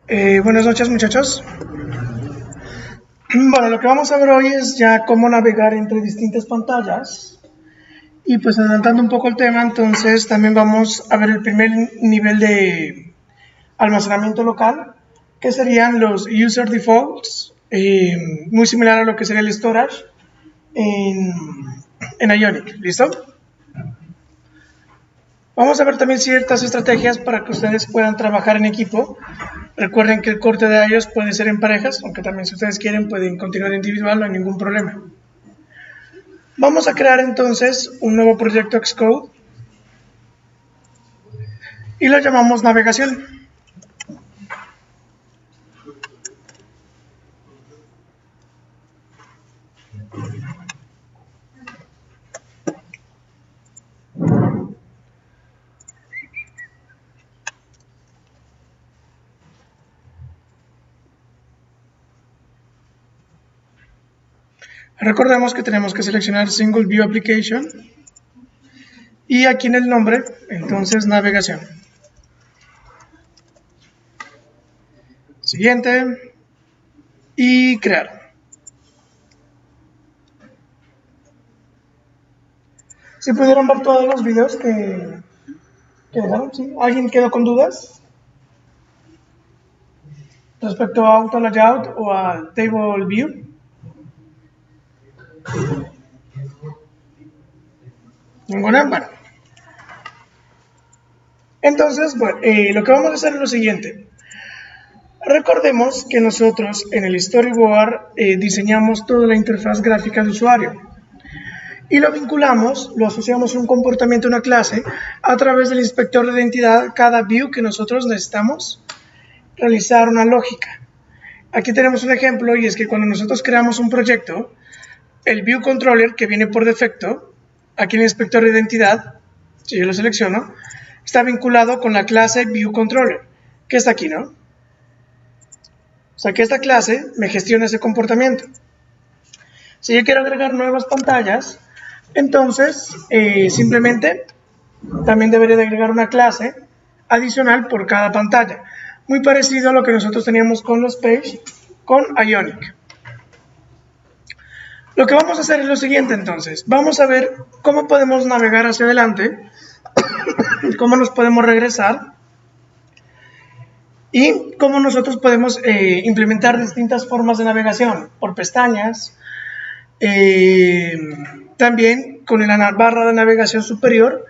Buenas noches, muchachos. Bueno, lo que vamos a ver hoy es ya cómo navegar entre distintas pantallas. Y pues adelantando un poco el tema, entonces también vamos a ver el primer nivel de almacenamiento local, que serían los user defaults, muy similar a lo que sería el storage en Ionic. ¿Listo? Vamos a ver también ciertas estrategias para que ustedes puedan trabajar en equipo. Recuerden que el corte de iOS puede ser en parejas, aunque también si ustedes quieren pueden continuar individual, no hay ningún problema. Vamos a crear entonces un nuevo proyecto Xcode y lo llamamos navegación. Recordemos que tenemos que seleccionar Single View Application y aquí en el nombre, entonces navegación. Siguiente y crear. Si pudieron ver todos los videos que dejaron, ¿sí? ¿Alguien quedó con dudas respecto a Auto Layout o a Table View? ¿Ninguna? Bueno. Entonces, bueno, lo que vamos a hacer es lo siguiente. Recordemos que nosotros en el storyboard diseñamos toda la interfaz gráfica del usuario y lo vinculamos, lo asociamos a un comportamiento, una clase, a través del inspector de identidad, cada view que nosotros necesitamos realizar una lógica. Aquí tenemos un ejemplo y es que cuando nosotros creamos un proyecto, el view controller que viene por defecto, aquí en el inspector de identidad, si yo lo selecciono, está vinculado con la clase view controller, que está aquí, ¿no? O sea que esta clase me gestiona ese comportamiento. Si yo quiero agregar nuevas pantallas, entonces simplemente también debería de agregar una clase adicional por cada pantalla. Muy parecido a lo que nosotros teníamos con los Page, con Ionic. Lo que vamos a hacer es lo siguiente entonces. Vamos a ver cómo podemos navegar hacia adelante, cómo nos podemos regresar y cómo nosotros podemos implementar distintas formas de navegación por pestañas, también con la barra de navegación superior,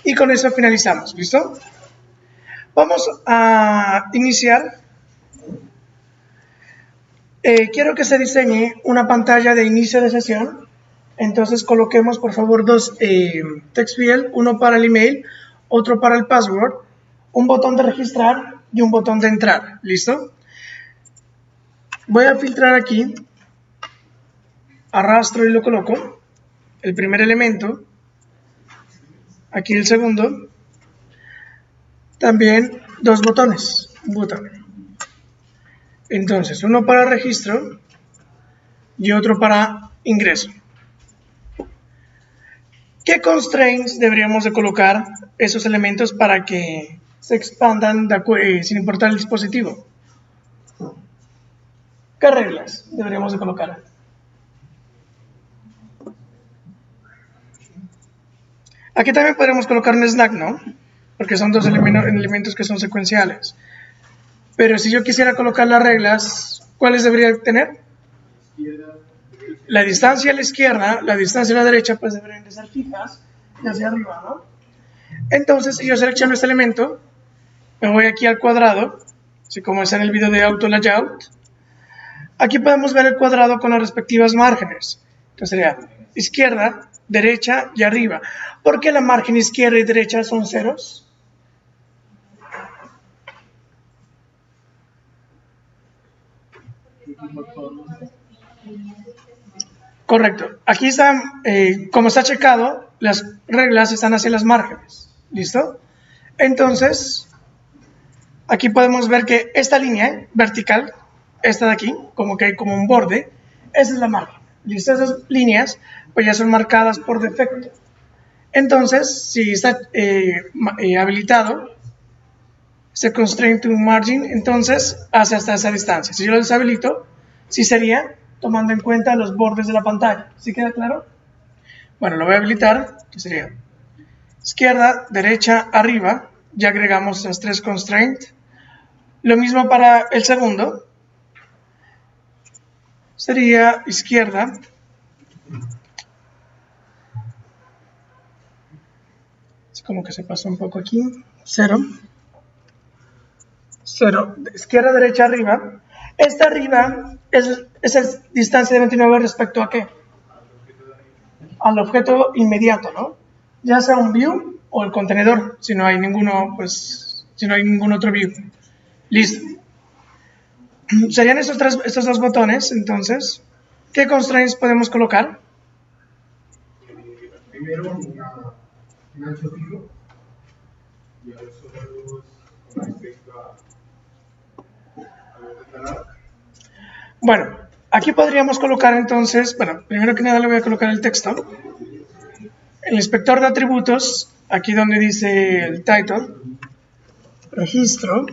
y con eso finalizamos. ¿Listo? Vamos a iniciar. Quiero que se diseñe una pantalla de inicio de sesión. Entonces coloquemos por favor dos text field, uno para el email, otro para el password, un botón de registrar y un botón de entrar. ¿Listo? Voy a filtrar aquí, arrastro y lo coloco, el primer elemento, aquí el segundo, también dos botones, un botón. Entonces, uno para registro y otro para ingreso. ¿Qué constraints deberíamos de colocar esos elementos para que se expandan sin importar el dispositivo? ¿Qué reglas deberíamos de colocar? Aquí también podríamos colocar un snack, ¿no? Porque son dos elementos que son secuenciales. Pero si yo quisiera colocar las reglas, ¿cuáles debería tener? La distancia a la izquierda, la distancia a la derecha, pues deberían de ser fijas y hacia arriba, ¿no? Entonces, si yo selecciono este elemento, me voy aquí al cuadrado, así como está en el video de Auto Layout. Aquí podemos ver el cuadrado con las respectivas márgenes. Entonces sería izquierda, derecha y arriba. ¿Por qué la margen izquierda y derecha son ceros? Correcto. Aquí está, como está checado, las reglas están hacia las márgenes. ¿Listo? Entonces, aquí podemos ver que esta línea vertical, esta de aquí, como que hay como un borde, esa es la margen. ¿Listo? Esas líneas pues ya son marcadas por defecto. Entonces, si está habilitado, este constraint to margin, entonces hace hasta esa distancia. Si yo lo deshabilito, sí sería tomando en cuenta los bordes de la pantalla. ¿Sí queda claro? Bueno, lo voy a habilitar, que sería izquierda, derecha, arriba. Ya agregamos los tres constraints. Lo mismo para el segundo. Sería izquierda, es como que se pasó un poco aquí, 0, 0, izquierda, derecha, arriba. Esta arriba es distancia de 29 respecto a ¿qué? Al objeto inmediato, ¿no? Ya sea un view o el contenedor, si no hay ninguno, pues, si no hay ningún otro view. Listo. Serían estos dos botones, entonces, ¿qué constraints podemos colocar? Primero un ancho fijo y a los otros con respecto a los de talar. Bueno, aquí podríamos colocar entonces, bueno, primero que nada le voy a colocar el texto. El inspector de atributos, aquí donde dice el title, registro,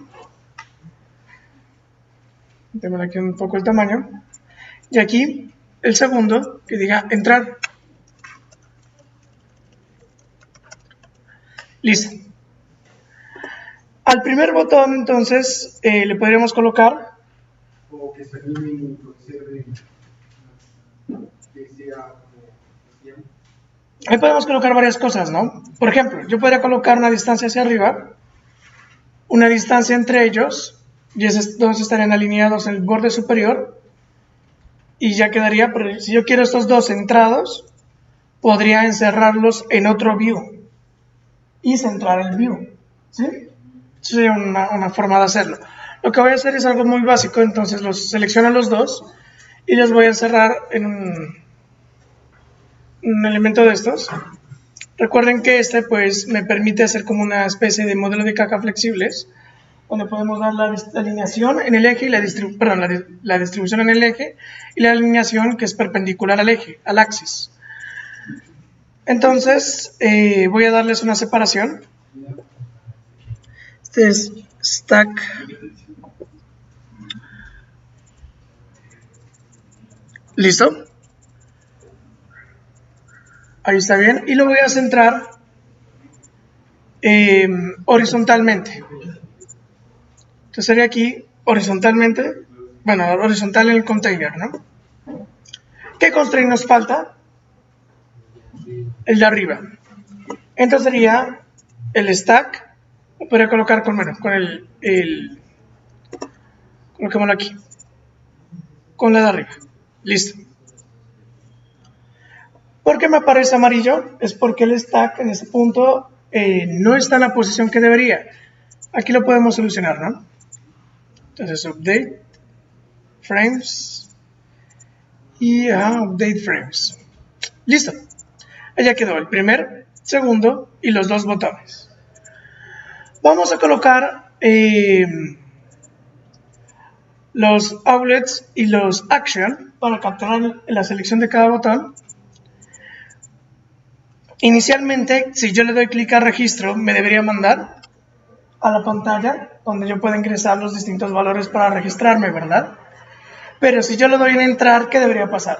tengo aquí un poco el tamaño, y aquí el segundo que diga entrar. Listo. Al primer botón entonces le podríamos colocar O que se anime y conserve que sea como ahí podemos colocar varias cosas, ¿no? Por ejemplo, yo podría colocar una distancia hacia arriba, una distancia entre ellos, y esos dos estarían alineados en el borde superior, y ya quedaría, pero si yo quiero estos dos centrados, podría encerrarlos en otro view y centrar el view, ¿sí? Sería una forma de hacerlo. Lo que voy a hacer es algo muy básico, entonces los selecciono los dos y los voy a encerrar en un elemento de estos. Recuerden que este pues me permite hacer como una especie de modelo de caja flexibles, donde podemos dar la alineación en el eje y la distribución en el eje y la alineación que es perpendicular al eje, al axis. Entonces voy a darles una separación. Este es stack listo, ahí está bien, y lo voy a centrar horizontalmente. Entonces sería aquí horizontalmente, bueno, horizontal en el container, ¿no? ¿Qué constraint nos falta? El de arriba. Entonces sería el stack, podría colocar con, bueno, con coloquémoslo aquí, con la de arriba. Listo. ¿Por qué me aparece amarillo? Es porque el stack en ese punto no está en la posición que debería. Aquí lo podemos solucionar, ¿no? Entonces update frames y update frames. Listo. Ya quedó el primer, segundo y los dos botones. Vamos a colocar los outlets y los action para capturar la selección de cada botón. Inicialmente, si yo le doy clic a registro, me debería mandar a la pantalla donde yo puedo ingresar los distintos valores para registrarme, ¿verdad? Pero si yo le doy en entrar, ¿qué debería pasar?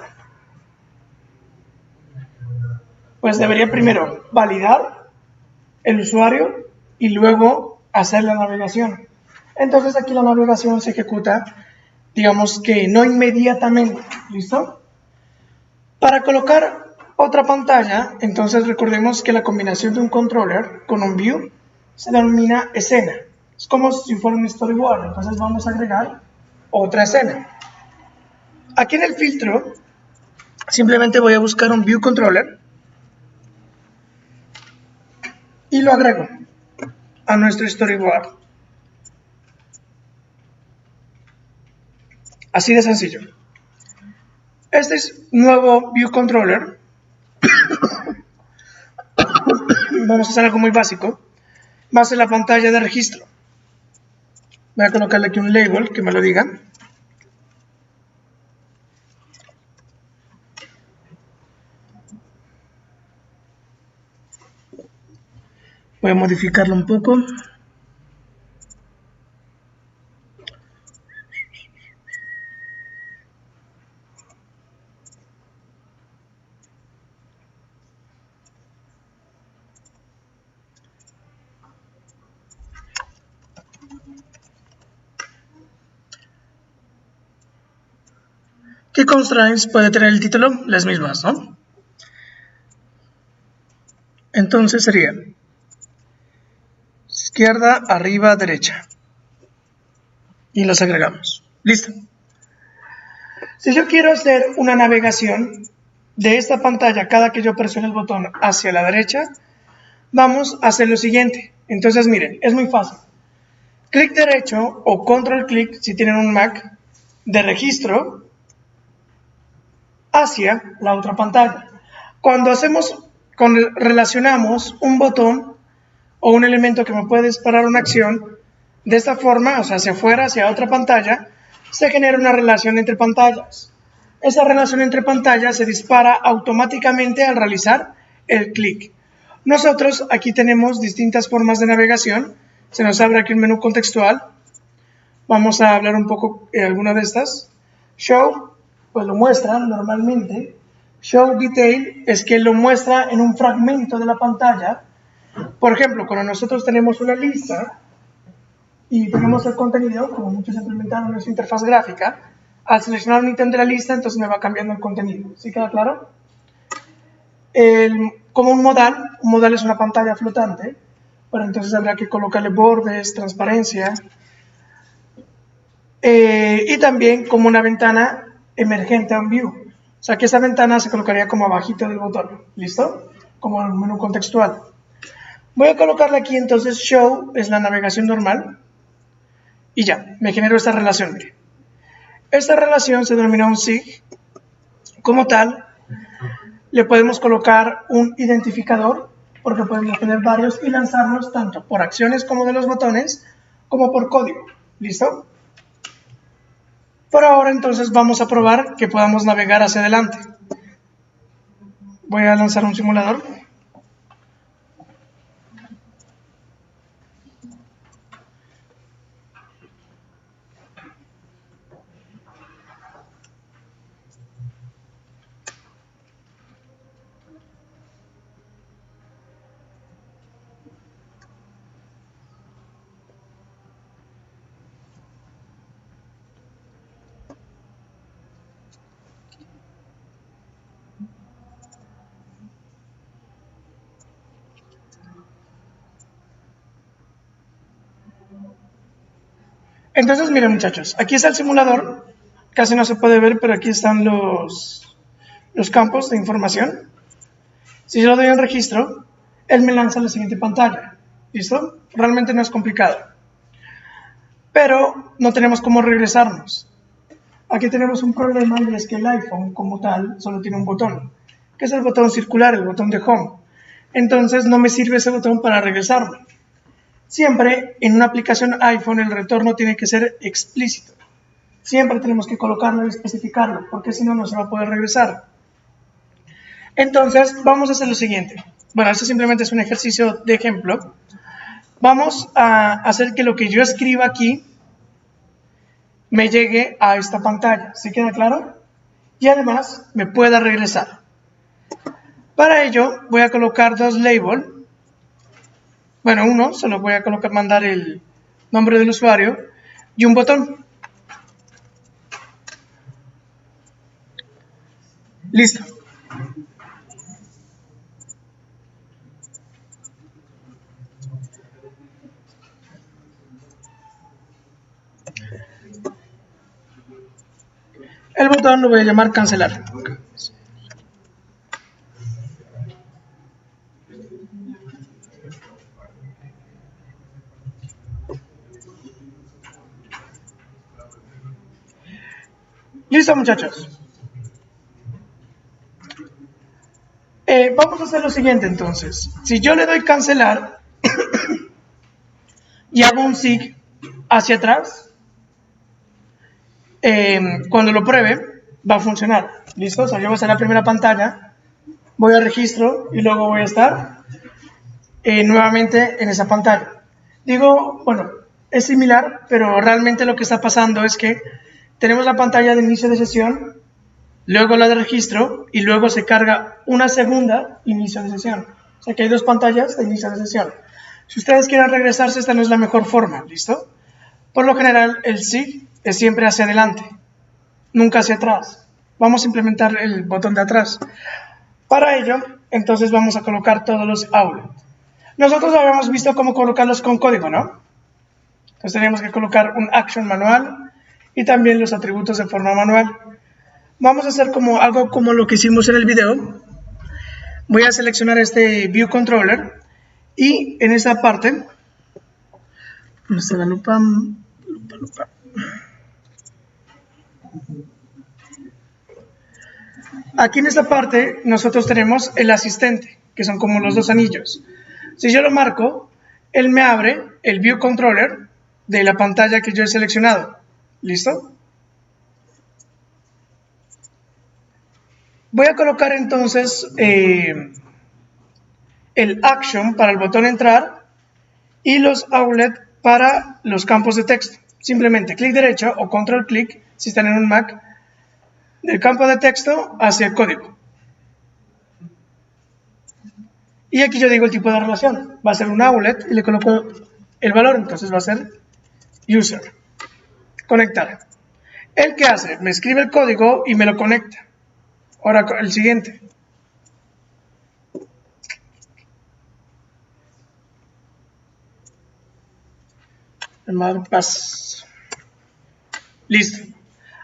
Pues debería primero validar el usuario y luego hacer la navegación. Entonces aquí la navegación se ejecuta, digamos que no inmediatamente, ¿listo? Para colocar otra pantalla, entonces recordemos que la combinación de un controller con un view se denomina escena. Es como si fuera un storyboard, entonces vamos a agregar otra escena. Aquí en el filtro, simplemente voy a buscar un view controller y lo agrego a nuestro storyboard. Así de sencillo. Este es nuevo view controller. Vamos a hacer algo muy básico. Va a ser la pantalla de registro. Voy a colocarle aquí un label que me lo diga. Voy a modificarlo un poco. ¿Qué constraints puede tener el título? Las mismas, ¿no? Entonces sería izquierda, arriba, derecha. Y los agregamos. Listo. Si yo quiero hacer una navegación de esta pantalla cada que yo presione el botón hacia la derecha, vamos a hacer lo siguiente. Entonces miren, es muy fácil. Clic derecho o control clic si tienen un Mac de registro hacia la otra pantalla. Cuando relacionamos un botón o un elemento que me puede disparar una acción de esta forma, o sea, hacia afuera, hacia otra pantalla, se genera una relación entre pantallas. Esa relación entre pantallas se dispara automáticamente al realizar el clic. Nosotros aquí tenemos distintas formas de navegación. Se nos abre aquí un menú contextual. Vamos a hablar un poco de alguna de estas. Show, pues lo muestra normalmente. Show Detail es que lo muestra en un fragmento de la pantalla. Por ejemplo, cuando nosotros tenemos una lista y tenemos el contenido, como muchos implementaron en su interfaz gráfica, al seleccionar un ítem de la lista, entonces me va cambiando el contenido. ¿Sí queda claro? Como un modal es una pantalla flotante, pero entonces habrá que colocarle bordes, transparencia, y también como una ventana emergente on view. O sea que esa ventana se colocaría como abajito del botón. ¿Listo? Como en un menú contextual. Voy a colocarle aquí entonces show, es la navegación normal. Y ya, me generó esta relación. Mire. Esta relación se denomina un SIG. Como tal, le podemos colocar un identificador, porque podemos tener varios y lanzarlos tanto por acciones como de los botones, como por código. ¿Listo? Por ahora entonces vamos a probar que podamos navegar hacia adelante. Voy a lanzar un simulador. Entonces, miren muchachos, aquí está el simulador, casi no se puede ver, pero aquí están los campos de información. Si yo le doy en registro, él me lanza a la siguiente pantalla, ¿listo? Realmente no es complicado, pero no tenemos cómo regresarnos. Aquí tenemos un problema y es que el iPhone como tal solo tiene un botón, que es el botón circular, el botón de Home. Entonces no me sirve ese botón para regresarme. Siempre en una aplicación iPhone el retorno tiene que ser explícito. Siempre tenemos que colocarlo y especificarlo, porque si no, no se va a poder regresar. Entonces, vamos a hacer lo siguiente. Bueno, esto simplemente es un ejercicio de ejemplo. Vamos a hacer que lo que yo escriba aquí me llegue a esta pantalla. ¿Sí queda claro? Y además me pueda regresar. Para ello, voy a colocar dos labels. Bueno, uno, solo voy a mandar el nombre del usuario y un botón. Listo. El botón lo voy a llamar cancelar. Listo, muchachos. Vamos a hacer lo siguiente entonces. Si yo le doy cancelar y hago un SIG hacia atrás, cuando lo pruebe va a funcionar. ¿Listo? O sea, yo voy a hacer la primera pantalla, voy a registro y luego voy a estar nuevamente en esa pantalla. Digo, bueno, es similar, pero realmente lo que está pasando es que tenemos la pantalla de inicio de sesión, luego la de registro y luego se carga una segunda inicio de sesión. O sea que hay dos pantallas de inicio de sesión. Si ustedes quieren regresarse, esta no es la mejor forma, ¿listo? Por lo general, el SIG es siempre hacia adelante, nunca hacia atrás. Vamos a implementar el botón de atrás. Para ello, entonces vamos a colocar todos los outlets. Nosotros habíamos visto cómo colocarlos con código, ¿no? Entonces tenemos que colocar un action manual y también los atributos de forma manual. Vamos a hacer algo como lo que hicimos en el video. Voy a seleccionar este View Controller y en esta parte, ¿dónde está la lupa? Lupa. Aquí en esta parte nosotros tenemos el asistente, que son como los dos anillos. Si yo lo marco, él me abre el View Controller de la pantalla que yo he seleccionado. ¿Listo? Voy a colocar entonces el Action para el botón entrar y los Outlet para los campos de texto. Simplemente clic derecho o control clic si están en un Mac del campo de texto hacia el código. Y aquí yo digo el tipo de relación. Va a ser un outlet y le coloco el valor, entonces va a ser user. Conectar. ¿El qué hace? Me escribe el código y me lo conecta. Ahora el siguiente. Listo.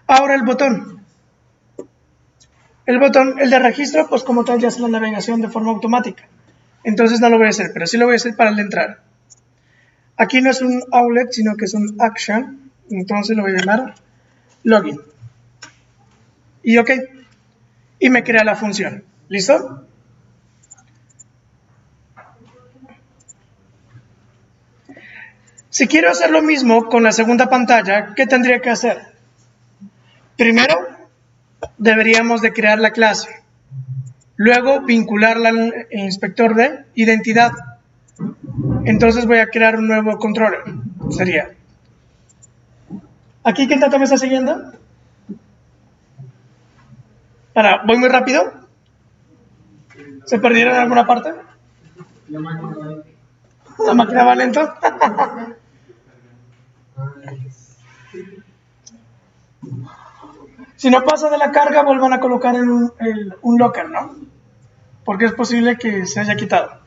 Ahora el botón. El de registro, pues como tal ya hace la navegación de forma automática. Entonces no lo voy a hacer, pero sí lo voy a hacer para el de entrar. Aquí no es un outlet, sino que es un action. Entonces lo voy a llamar login. Y ok. Y me crea la función. ¿Listo? Si quiero hacer lo mismo con la segunda pantalla, ¿qué tendría que hacer? Primero, deberíamos de crear la clase. Luego, vincularla al inspector de identidad. Entonces voy a crear un nuevo controller. Sería. ¿Aquí quién tanto me está siguiendo? ¿Voy muy rápido? ¿Se perdieron en alguna parte? ¿La máquina va lento? Si no pasa de la carga, vuelvan a colocar un locker, ¿no? Porque es posible que se haya quitado.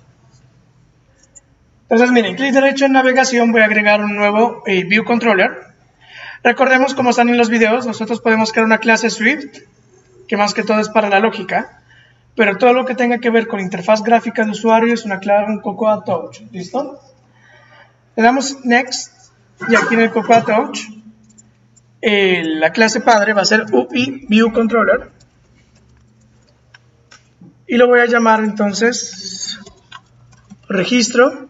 Entonces, miren, clic derecho en navegación, voy a agregar un nuevo View Controller. Recordemos, como están en los videos, nosotros podemos crear una clase Swift, que más que todo es para la lógica, pero todo lo que tenga que ver con interfaz gráfica de usuario es un Cocoa Touch. ¿Listo? Le damos Next, y aquí en el Cocoa Touch, la clase padre va a ser UI View Controller, y lo voy a llamar entonces registro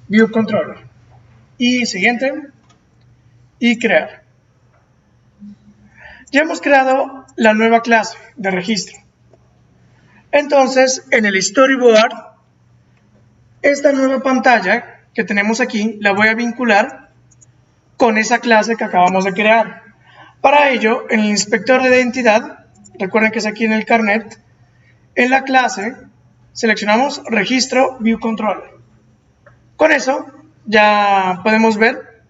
View Controller. Y siguiente, y crear. Ya hemos creado la nueva clase de registro. Entonces, en el storyboard, esta nueva pantalla que tenemos aquí, la voy a vincular con esa clase que acabamos de crear. Para ello, en el inspector de identidad, recuerden que es aquí en el carnet, en la clase, seleccionamos registro View Controller. Con eso, ya podemos ver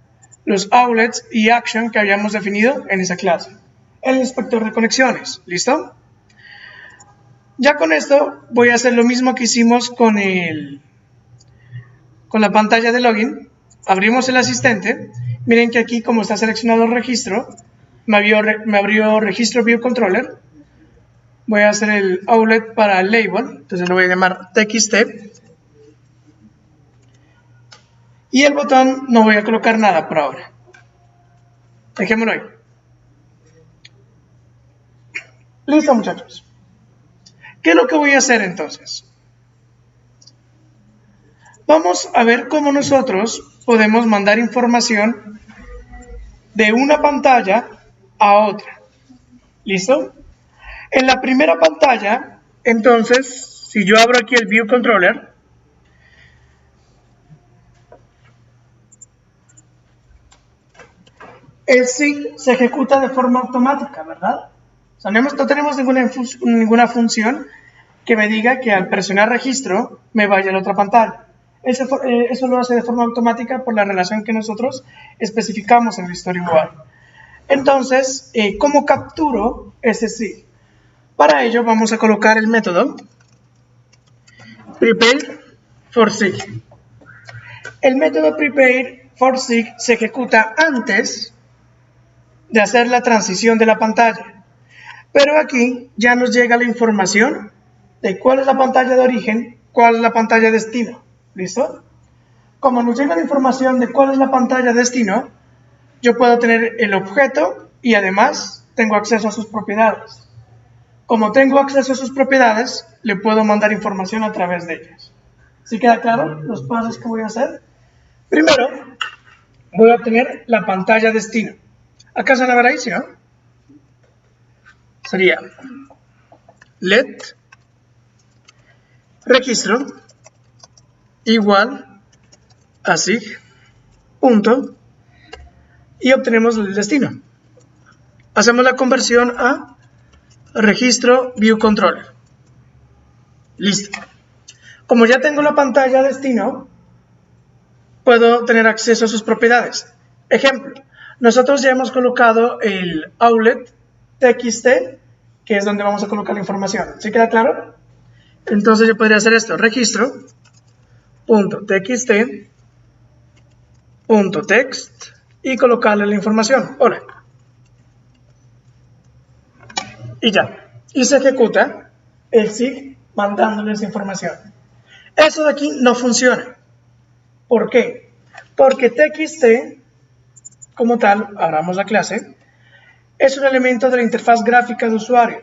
los outlets y action que habíamos definido en esa clase. El inspector de conexiones. ¿Listo? Ya con esto voy a hacer lo mismo que hicimos con la pantalla de login. Abrimos el asistente. Miren que aquí, como está seleccionado el registro, me abrió registro View Controller. Voy a hacer el outlet para el label. Entonces lo voy a llamar txt. Y el botón no voy a colocar nada por ahora. Dejémoslo ahí. Listo, muchachos. ¿Qué es lo que voy a hacer entonces? Vamos a ver cómo nosotros podemos mandar información de una pantalla a otra. ¿Listo? En la primera pantalla, entonces, si yo abro aquí el View Controller, el SIG se ejecuta de forma automática, ¿verdad? O sea, no tenemos ninguna función que me diga que al presionar registro me vaya a la otra pantalla. Eso lo hace de forma automática por la relación que nosotros especificamos en el storyboard. Entonces, ¿cómo capturo ese SIG? Para ello vamos a colocar el método prepare for SIG. El método prepare for SIG se ejecuta antes de hacer la transición de la pantalla. Pero aquí ya nos llega la información de cuál es la pantalla de origen, cuál es la pantalla de destino. ¿Listo? Como nos llega la información de cuál es la pantalla de destino, yo puedo tener el objeto y además tengo acceso a sus propiedades. Como tengo acceso a sus propiedades, le puedo mandar información a través de ellas. ¿Sí queda claro los pasos que voy a hacer? Primero, voy a obtener la pantalla destino. Acá se la verá ahí, ¿sí, no? Sería let registro igual a SIG punto y obtenemos el destino. Hacemos la conversión a registro view controller. Listo. Como ya tengo la pantalla destino, puedo tener acceso a sus propiedades. Ejemplo, nosotros ya hemos colocado el outlet txt, que es donde vamos a colocar la información. ¿Sí queda claro? Entonces yo podría hacer esto, registro.txt.text y colocarle la información. Hola. Y ya. Y se ejecuta el SIG mandándole esa información. Eso de aquí no funciona. ¿Por qué? Porque txt, como tal, abramos la clase, es un elemento de la interfaz gráfica de usuario.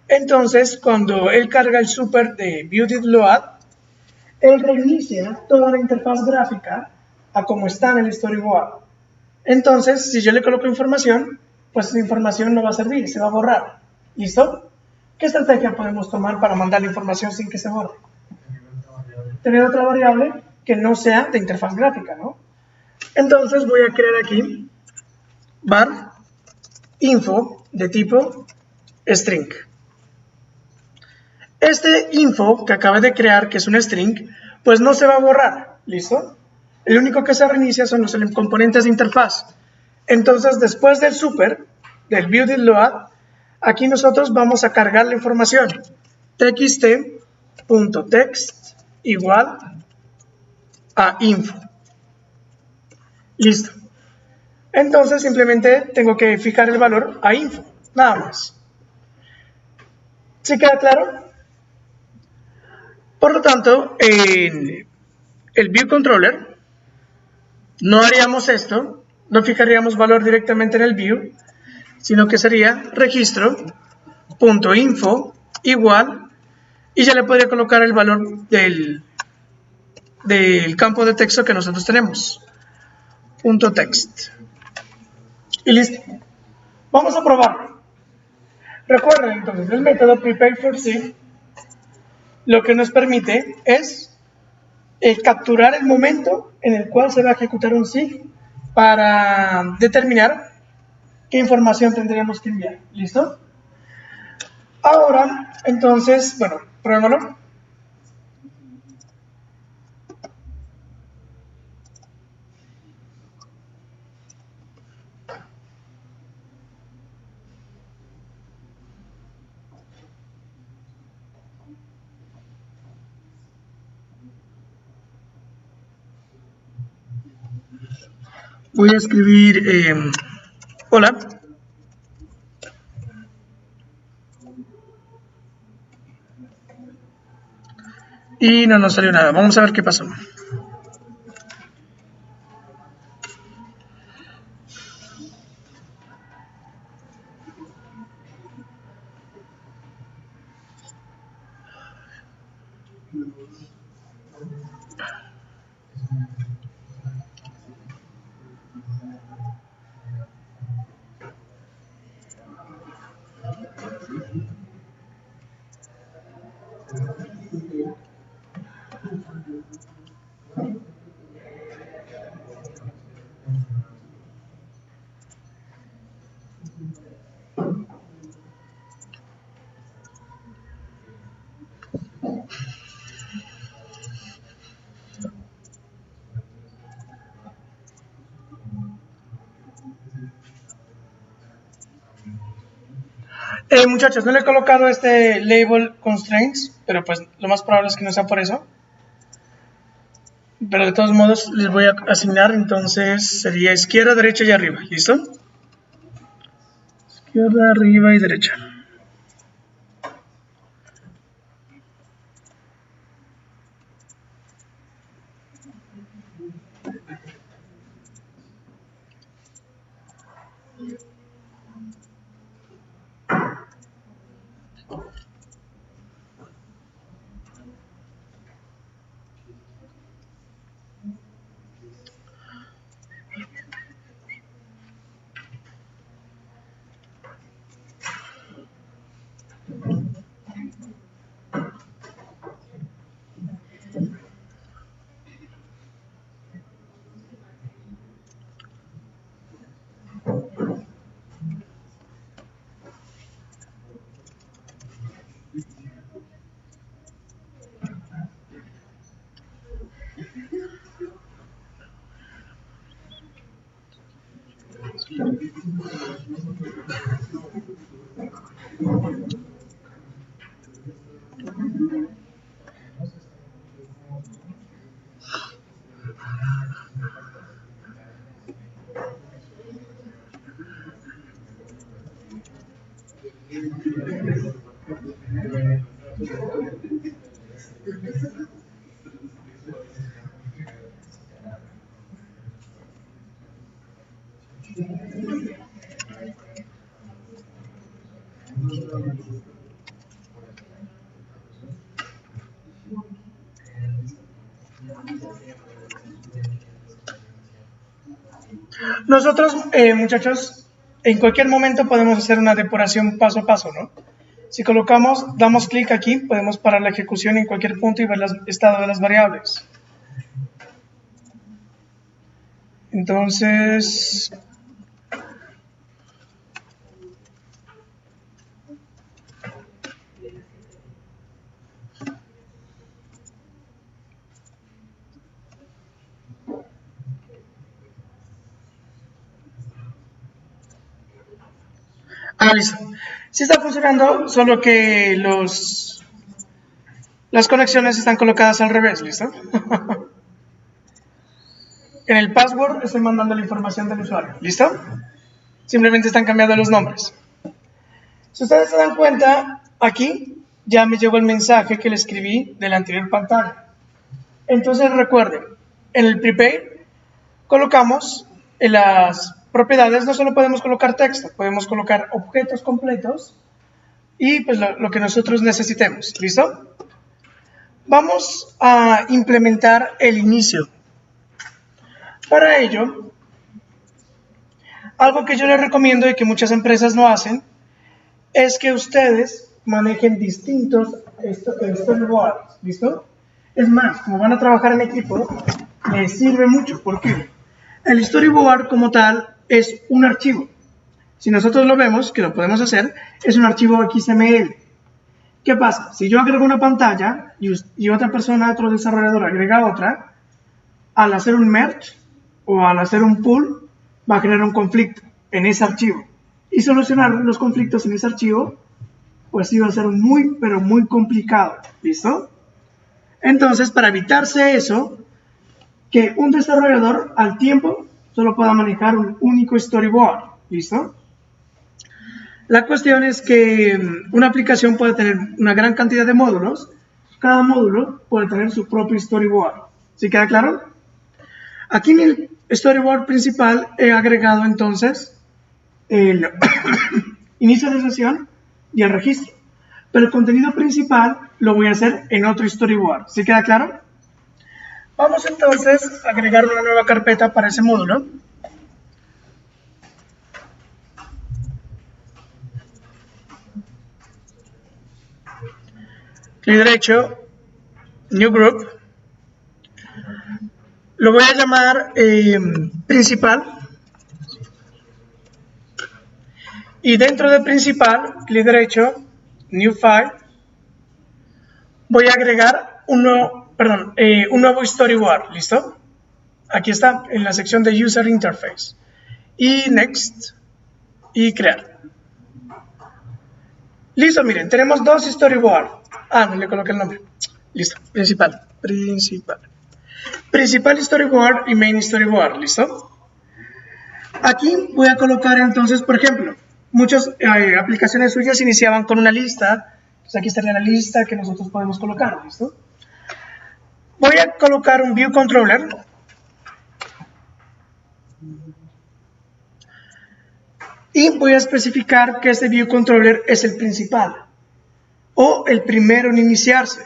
Entonces, cuando él carga el super de ViewDidLoad, él reinicia toda la interfaz gráfica a como está en el storyboard. Entonces, si yo le coloco información, pues la información no va a servir, se va a borrar. ¿Listo? ¿Qué estrategia podemos tomar para mandar la información sin que se borre? Tener otra variable que no sea de interfaz gráfica, ¿no? Entonces voy a crear aquí var info de tipo string. Este info que acabé de crear, que es un string, pues no se va a borrar, ¿listo? El único que se reinicia son los componentes de interfaz. Entonces, después del super, del ViewDidLoad, aquí nosotros vamos a cargar la información. txt.text igual a info. Listo. Entonces, simplemente tengo que fijar el valor a info, nada más. ¿Sí queda claro? Por lo tanto, en el ViewController no haríamos esto, no fijaríamos valor directamente en el view, sino que sería registro.info igual, y ya le podría colocar el valor del campo de texto que nosotros tenemos, .text. Y listo. Vamos a probarlo. Recuerden entonces, el método prepareForSig lo que nos permite es capturar el momento en el cual se va a ejecutar un SIG para determinar qué información tendríamos que enviar. ¿Listo? Ahora, entonces, bueno, pruébalo. Voy a escribir hola. Y no nos salió nada. Vamos a ver qué pasó. Muchachos, no le he colocado este label constraints, pero pues lo más probable es que no sea por eso. Pero de todos modos les voy a asignar, entonces sería izquierda, derecha y arriba. ¿Listo? Izquierda, arriba y derecha. Nosotros, muchachos, en cualquier momento podemos hacer una depuración paso a paso, ¿no? Si colocamos, damos clic aquí, podemos parar la ejecución en cualquier punto y ver el estado de las variables. Entonces, listo. Sí está funcionando, solo que las conexiones están colocadas al revés, ¿listo? En el password estoy mandando la información del usuario, ¿listo? Simplemente están cambiando los nombres. Si ustedes se dan cuenta, aquí ya me llegó el mensaje que le escribí de la anterior pantalla. Entonces recuerden, en el prepaid colocamos en las propiedades, no solo podemos colocar texto, podemos colocar objetos completos y pues lo que nosotros necesitemos, ¿listo? Vamos a implementar el inicio. Para ello, algo que yo les recomiendo y que muchas empresas no hacen, es que ustedes manejen distintos storyboards, ¿listo? Es más, como van a trabajar en equipo, les sirve mucho. ¿Por qué? El storyboard como tal es un archivo. Si nosotros lo vemos, que lo podemos hacer, es un archivo XML. ¿Qué pasa? Si yo agrego una pantalla y otra persona, otro desarrollador agrega otra, al hacer un merge o al hacer un pull, va a generar un conflicto en ese archivo. Y solucionar los conflictos en ese archivo, pues sí va a ser muy, pero muy complicado. ¿Listo? Entonces, para evitarse eso, que un desarrollador al tiempo solo pueda manejar un único storyboard. ¿Listo? La cuestión es que una aplicación puede tener una gran cantidad de módulos. Cada módulo puede tener su propio storyboard. ¿Sí queda claro? Aquí en el storyboard principal he agregado entonces el inicio de sesión y el registro. Pero el contenido principal lo voy a hacer en otro storyboard. ¿Sí queda claro? Vamos entonces a agregar una nueva carpeta para ese módulo. Clic derecho, New Group. Lo voy a llamar principal. Y dentro de principal, clic derecho, New File. Voy a agregar un nuevo storyboard. ¿Listo? Aquí está, en la sección de User Interface. Y Next. Y Crear. Listo, miren, tenemos dos storyboard. Ah, no le coloqué el nombre. Listo, principal. Principal storyboard y main storyboard, ¿listo? Aquí voy a colocar entonces, por ejemplo, muchas aplicaciones suyas iniciaban con una lista. Entonces aquí estaría la lista que nosotros podemos colocar, ¿listo? Voy a colocar un view controller. Y voy a especificar que este view controller es el principal o el primero en iniciarse.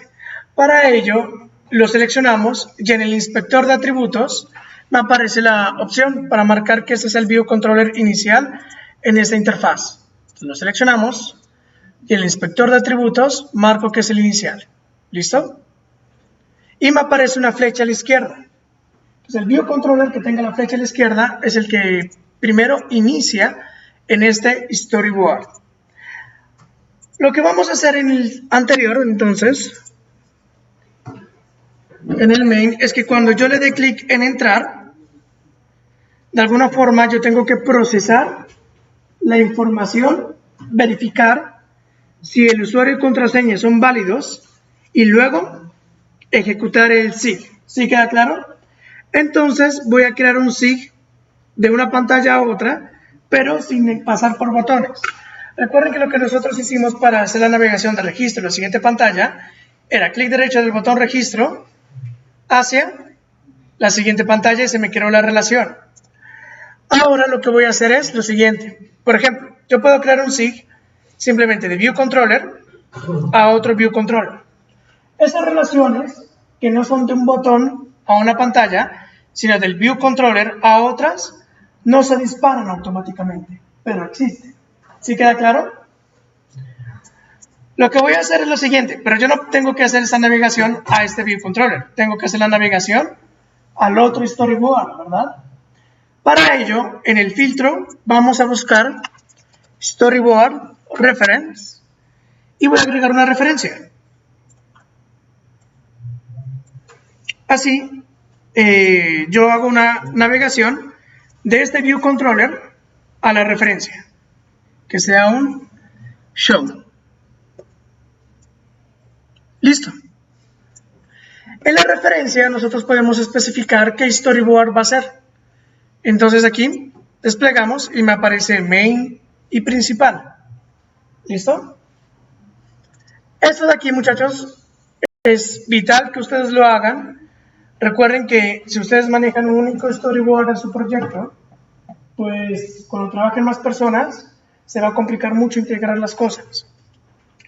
Para ello lo seleccionamos y en el inspector de atributos me aparece la opción para marcar que este es el view controller inicial en esta interfaz. Entonces lo seleccionamos y en el inspector de atributos marco que es el inicial. ¿Listo? Y me aparece una flecha a la izquierda. Entonces el view controller que tenga la flecha a la izquierda es el que primero inicia en este storyboard. Lo que vamos a hacer en el anterior, entonces, en el main, es que cuando yo le dé clic en entrar, de alguna forma yo tengo que procesar la información, verificar si el usuario y contraseña son válidos y luego ejecutar el SIG. ¿Sí queda claro? Entonces voy a crear un SIG de una pantalla a otra, pero sin pasar por botones. Recuerden que lo que nosotros hicimos para hacer la navegación de registro en la siguiente pantalla era clic derecho del botón registro hacia la siguiente pantalla y se me creó la relación. Ahora lo que voy a hacer es lo siguiente. Por ejemplo, yo puedo crear un SIG simplemente de view controller a otro view controller. Esas relaciones que no son de un botón a una pantalla, sino del view controller a otras, no se disparan automáticamente, pero existen. ¿Sí queda claro? Lo que voy a hacer es lo siguiente, pero yo no tengo que hacer esa navegación a este view controller, tengo que hacer la navegación al otro storyboard, ¿verdad? Para ello, en el filtro vamos a buscar storyboard reference y voy a agregar una referencia. Así, yo hago una navegación de este view controller a la referencia, que sea un show. Listo. En la referencia nosotros podemos especificar qué storyboard va a ser. Entonces aquí desplegamos y me aparece main y principal. ¿Listo? Esto de aquí, muchachos, es vital que ustedes lo hagan. Recuerden que si ustedes manejan un único storyboard en su proyecto, pues cuando trabajen más personas se va a complicar mucho integrar las cosas.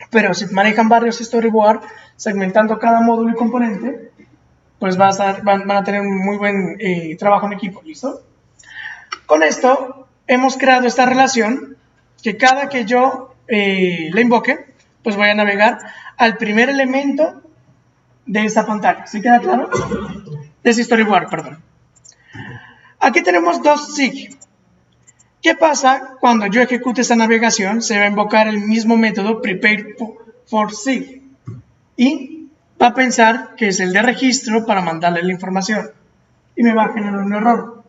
Pero si manejan varios storyboard, segmentando cada módulo y componente, pues van a tener un muy buen trabajo en equipo. ¿Listo? Con esto hemos creado esta relación que cada que yo la invoque, pues voy a navegar al primer elemento de esta pantalla. ¿Sí queda claro? De ese storyboard, perdón. Aquí tenemos dos SIG. ¿Qué pasa cuando yo ejecute esta navegación? Se va a invocar el mismo método prepare for SIG y va a pensar que es el de registro para mandarle la información y me va a generar un error.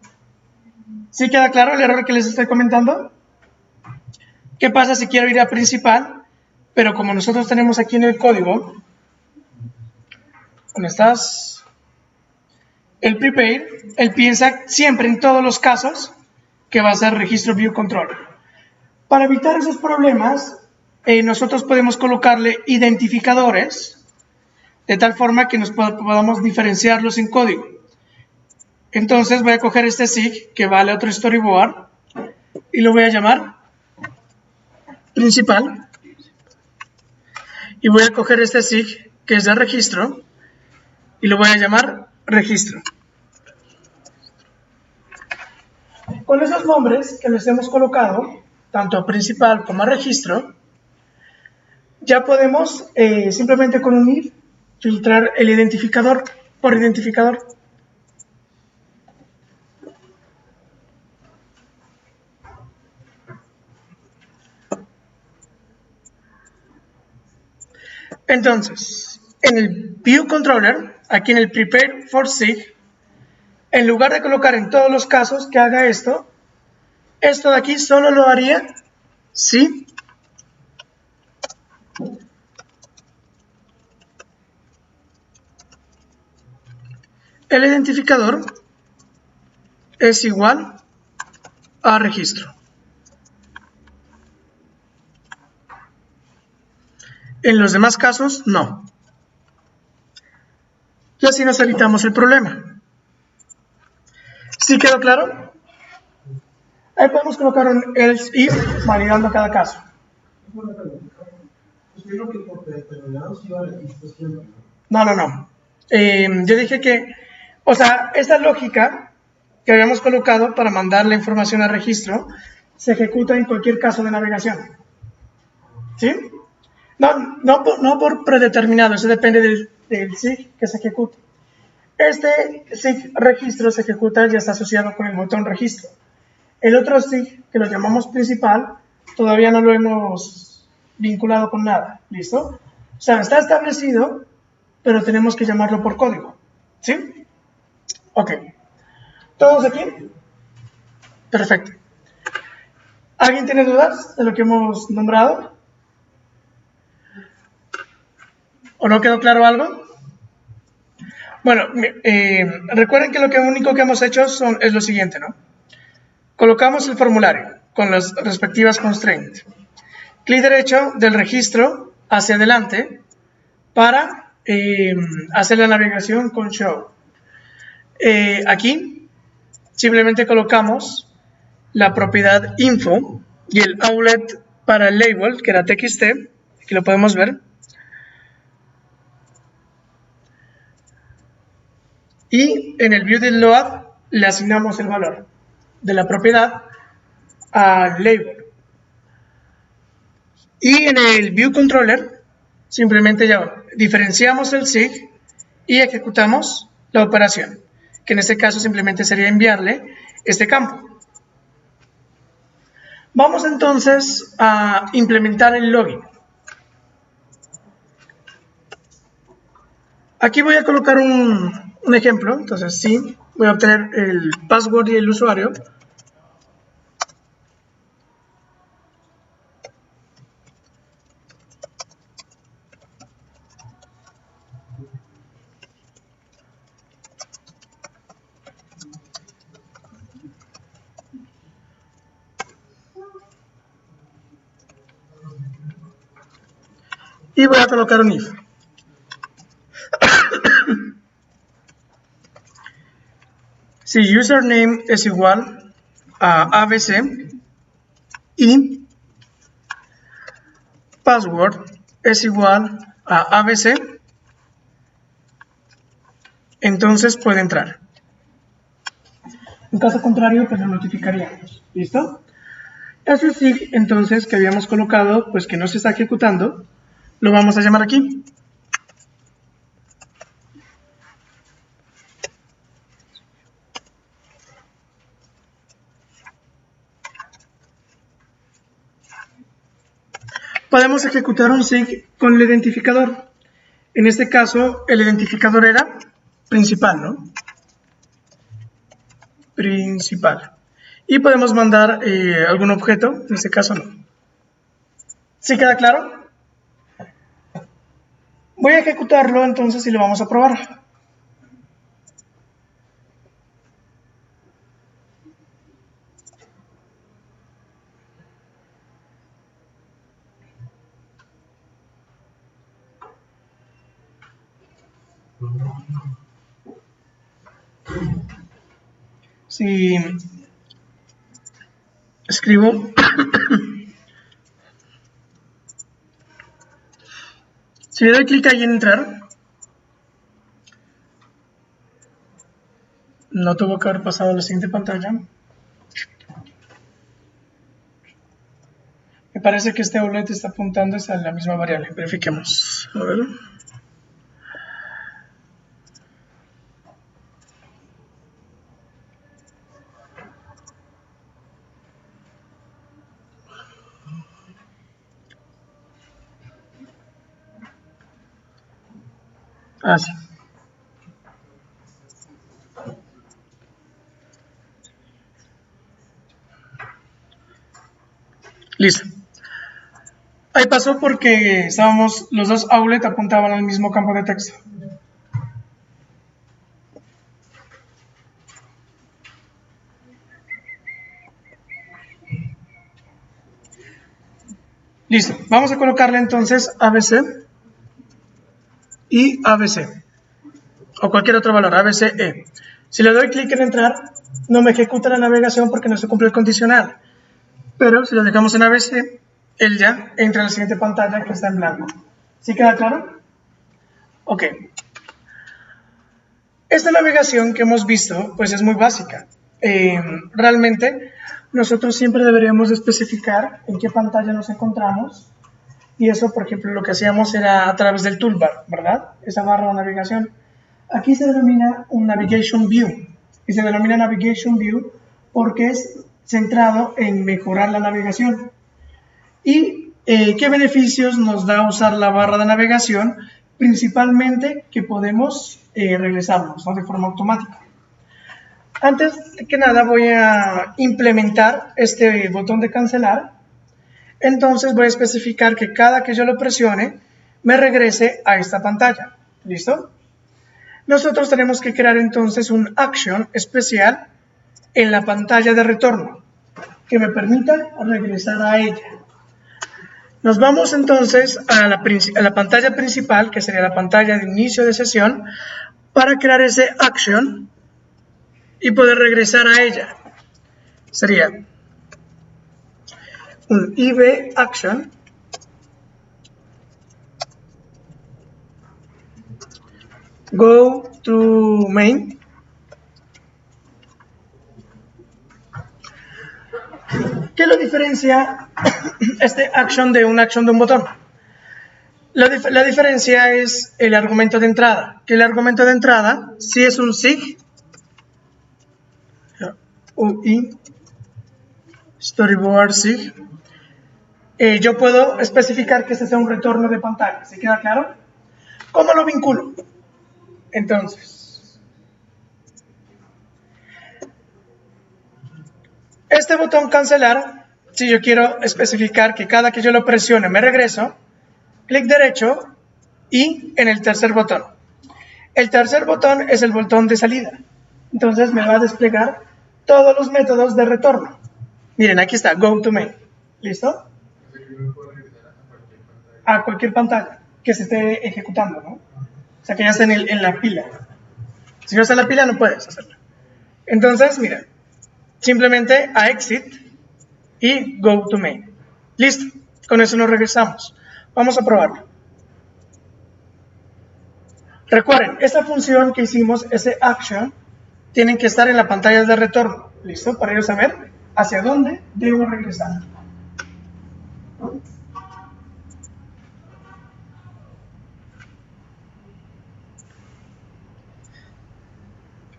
¿Sí queda claro el error que les estoy comentando? ¿Qué pasa si quiero ir a principal? Pero como nosotros tenemos aquí en el código, ¿dónde estás? El prepare, él piensa siempre en todos los casos que va a ser registro view controller. Para evitar esos problemas, nosotros podemos colocarle identificadores de tal forma que nos podamos diferenciarlos en código. Entonces voy a coger este SIG que vale otro storyboard y lo voy a llamar principal. Y voy a coger este SIG que es de registro y lo voy a llamar registro. Con esos nombres que les hemos colocado, tanto a principal como a registro, ya podemos simplemente con un if filtrar el identificador por identificador. Entonces, en el view controller, aquí en el prepare for SIG, en lugar de colocar en todos los casos que haga esto de aquí solo lo haría si el identificador es igual a registro. En los demás casos, no. Y así nos evitamos el problema. ¿Sí quedó claro? Ahí podemos colocar un else if validando cada caso. No. Yo dije que, o sea, esta lógica que habíamos colocado para mandar la información al registro se ejecuta en cualquier caso de navegación. ¿Sí? No por predeterminado, eso depende del SIG que se ejecute. Este SIG registro se ejecuta y está asociado con el botón registro. El otro SIG, que lo llamamos principal, todavía no lo hemos vinculado con nada. ¿Listo? O sea, está establecido, pero tenemos que llamarlo por código. ¿Sí? Ok. ¿Todos aquí? Perfecto. ¿Alguien tiene dudas de lo que hemos nombrado? ¿O no quedó claro algo? Bueno, recuerden que lo único que hemos hecho es lo siguiente, ¿no? Colocamos el formulario con las respectivas constraints. Clic derecho del registro hacia adelante para hacer la navegación con show. Aquí simplemente colocamos la propiedad info y el outlet para el label, que era txt, aquí lo podemos ver. Y en el view del load le asignamos el valor de la propiedad al label. Y en el view controller simplemente ya diferenciamos el SIG y ejecutamos la operación, que en este caso simplemente sería enviarle este campo. Vamos entonces a implementar el login. Aquí voy a colocar un ejemplo, entonces sí, voy a obtener el password y el usuario. Y voy a colocar un if. Si username es igual a abc y password es igual a abc, entonces puede entrar. En caso contrario, pues lo notificaríamos. ¿Listo? Ese SIG, entonces, que habíamos colocado, pues que no se está ejecutando, lo vamos a llamar aquí. Podemos ejecutar un SIG con el identificador. En este caso, el identificador era principal, ¿no? Principal. Y podemos mandar algún objeto, en este caso no. ¿Sí queda claro? Voy a ejecutarlo entonces y lo vamos a probar. Si escribo si le doy clic ahí en entrar, no tuvo que haber pasado a la siguiente pantalla. Me parece que este outlet está apuntando a la misma variable. Verifiquemos. A ver. Sí. Listo. Ahí pasó porque los dos outlets apuntaban al mismo campo de texto. Listo, vamos a colocarle entonces ABC y ABC, o cualquier otro valor, ABCE. Si le doy clic en entrar, no me ejecuta la navegación porque no se cumple el condicional. Pero si lo dejamos en ABC, él ya entra a la siguiente pantalla que está en blanco. ¿Sí queda claro? Ok. Esta navegación que hemos visto, pues es muy básica. Realmente, nosotros siempre deberíamos especificar en qué pantalla nos encontramos. Y eso, por ejemplo, lo que hacíamos era a través del toolbar, ¿verdad? Esa barra de navegación. Aquí se denomina un Navigation View. Y se denomina Navigation View porque es centrado en mejorar la navegación. ¿Y qué beneficios nos da usar la barra de navegación? Principalmente que podemos regresarnos, ¿no? De forma automática. Antes que nada voy a implementar este botón de cancelar. Entonces voy a especificar que cada que yo lo presione me regrese a esta pantalla. ¿Listo? Nosotros tenemos que crear entonces un action especial en la pantalla de retorno que me permita regresar a ella. Nos vamos entonces a la pantalla principal, que sería la pantalla de inicio de sesión, para crear ese action y poder regresar a ella. Sería un IB action go to main. ¿Qué lo diferencia este action de un botón? La diferencia es el argumento de entrada. Que el argumento de entrada, si es un SIG, UI, storyboard SIG, yo puedo especificar que este sea un retorno de pantalla. ¿Se queda claro? ¿Cómo lo vinculo? Entonces, este botón cancelar, si yo quiero especificar que cada que yo lo presione me regreso, clic derecho y en el tercer botón. El tercer botón es el botón de salida. Entonces me va a desplegar todos los métodos de retorno. Miren, aquí está, go to main. ¿Listo? A cualquier pantalla que se esté ejecutando, ¿no? O sea, que ya esté en la pila. Si no está en la pila, no puedes hacerlo. Entonces, mira, simplemente a exit y go to main. Listo, con eso nos regresamos. Vamos a probarlo. Recuerden, esta función que hicimos, ese action, tienen que estar en la pantalla de retorno. ¿Listo? Para yo saber hacia dónde debo regresar.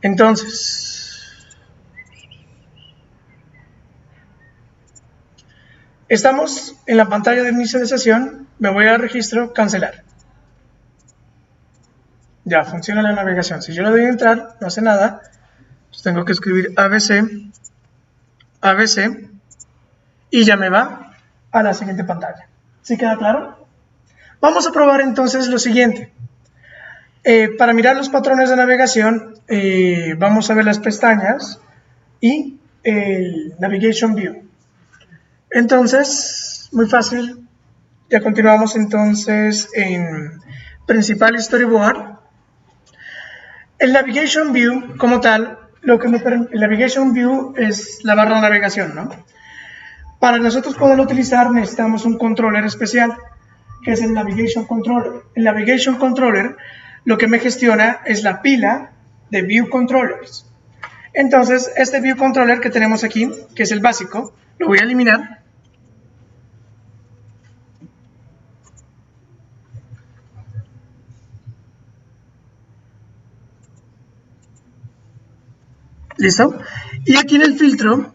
Entonces, estamos en la pantalla de inicio de sesión. Me voy a registro, cancelar. Ya funciona la navegación. Si yo le doy a entrar, no hace nada. Pues tengo que escribir ABC, ABC, y ya me va a la siguiente pantalla. ¿Sí queda claro? Vamos a probar entonces lo siguiente. Para mirar los patrones de navegación, vamos a ver las pestañas y el Navigation View. Entonces, muy fácil. Ya continuamos entonces en Principal Storyboard. El Navigation View, como tal, el Navigation View es la barra de navegación, ¿no? Para nosotros poderlo utilizar necesitamos un controller especial, que es el Navigation Controller. El Navigation Controller lo que me gestiona es la pila de View Controllers. Entonces, este View Controller que tenemos aquí, que es el básico, lo voy a eliminar. ¿Listo? Y aquí en el filtro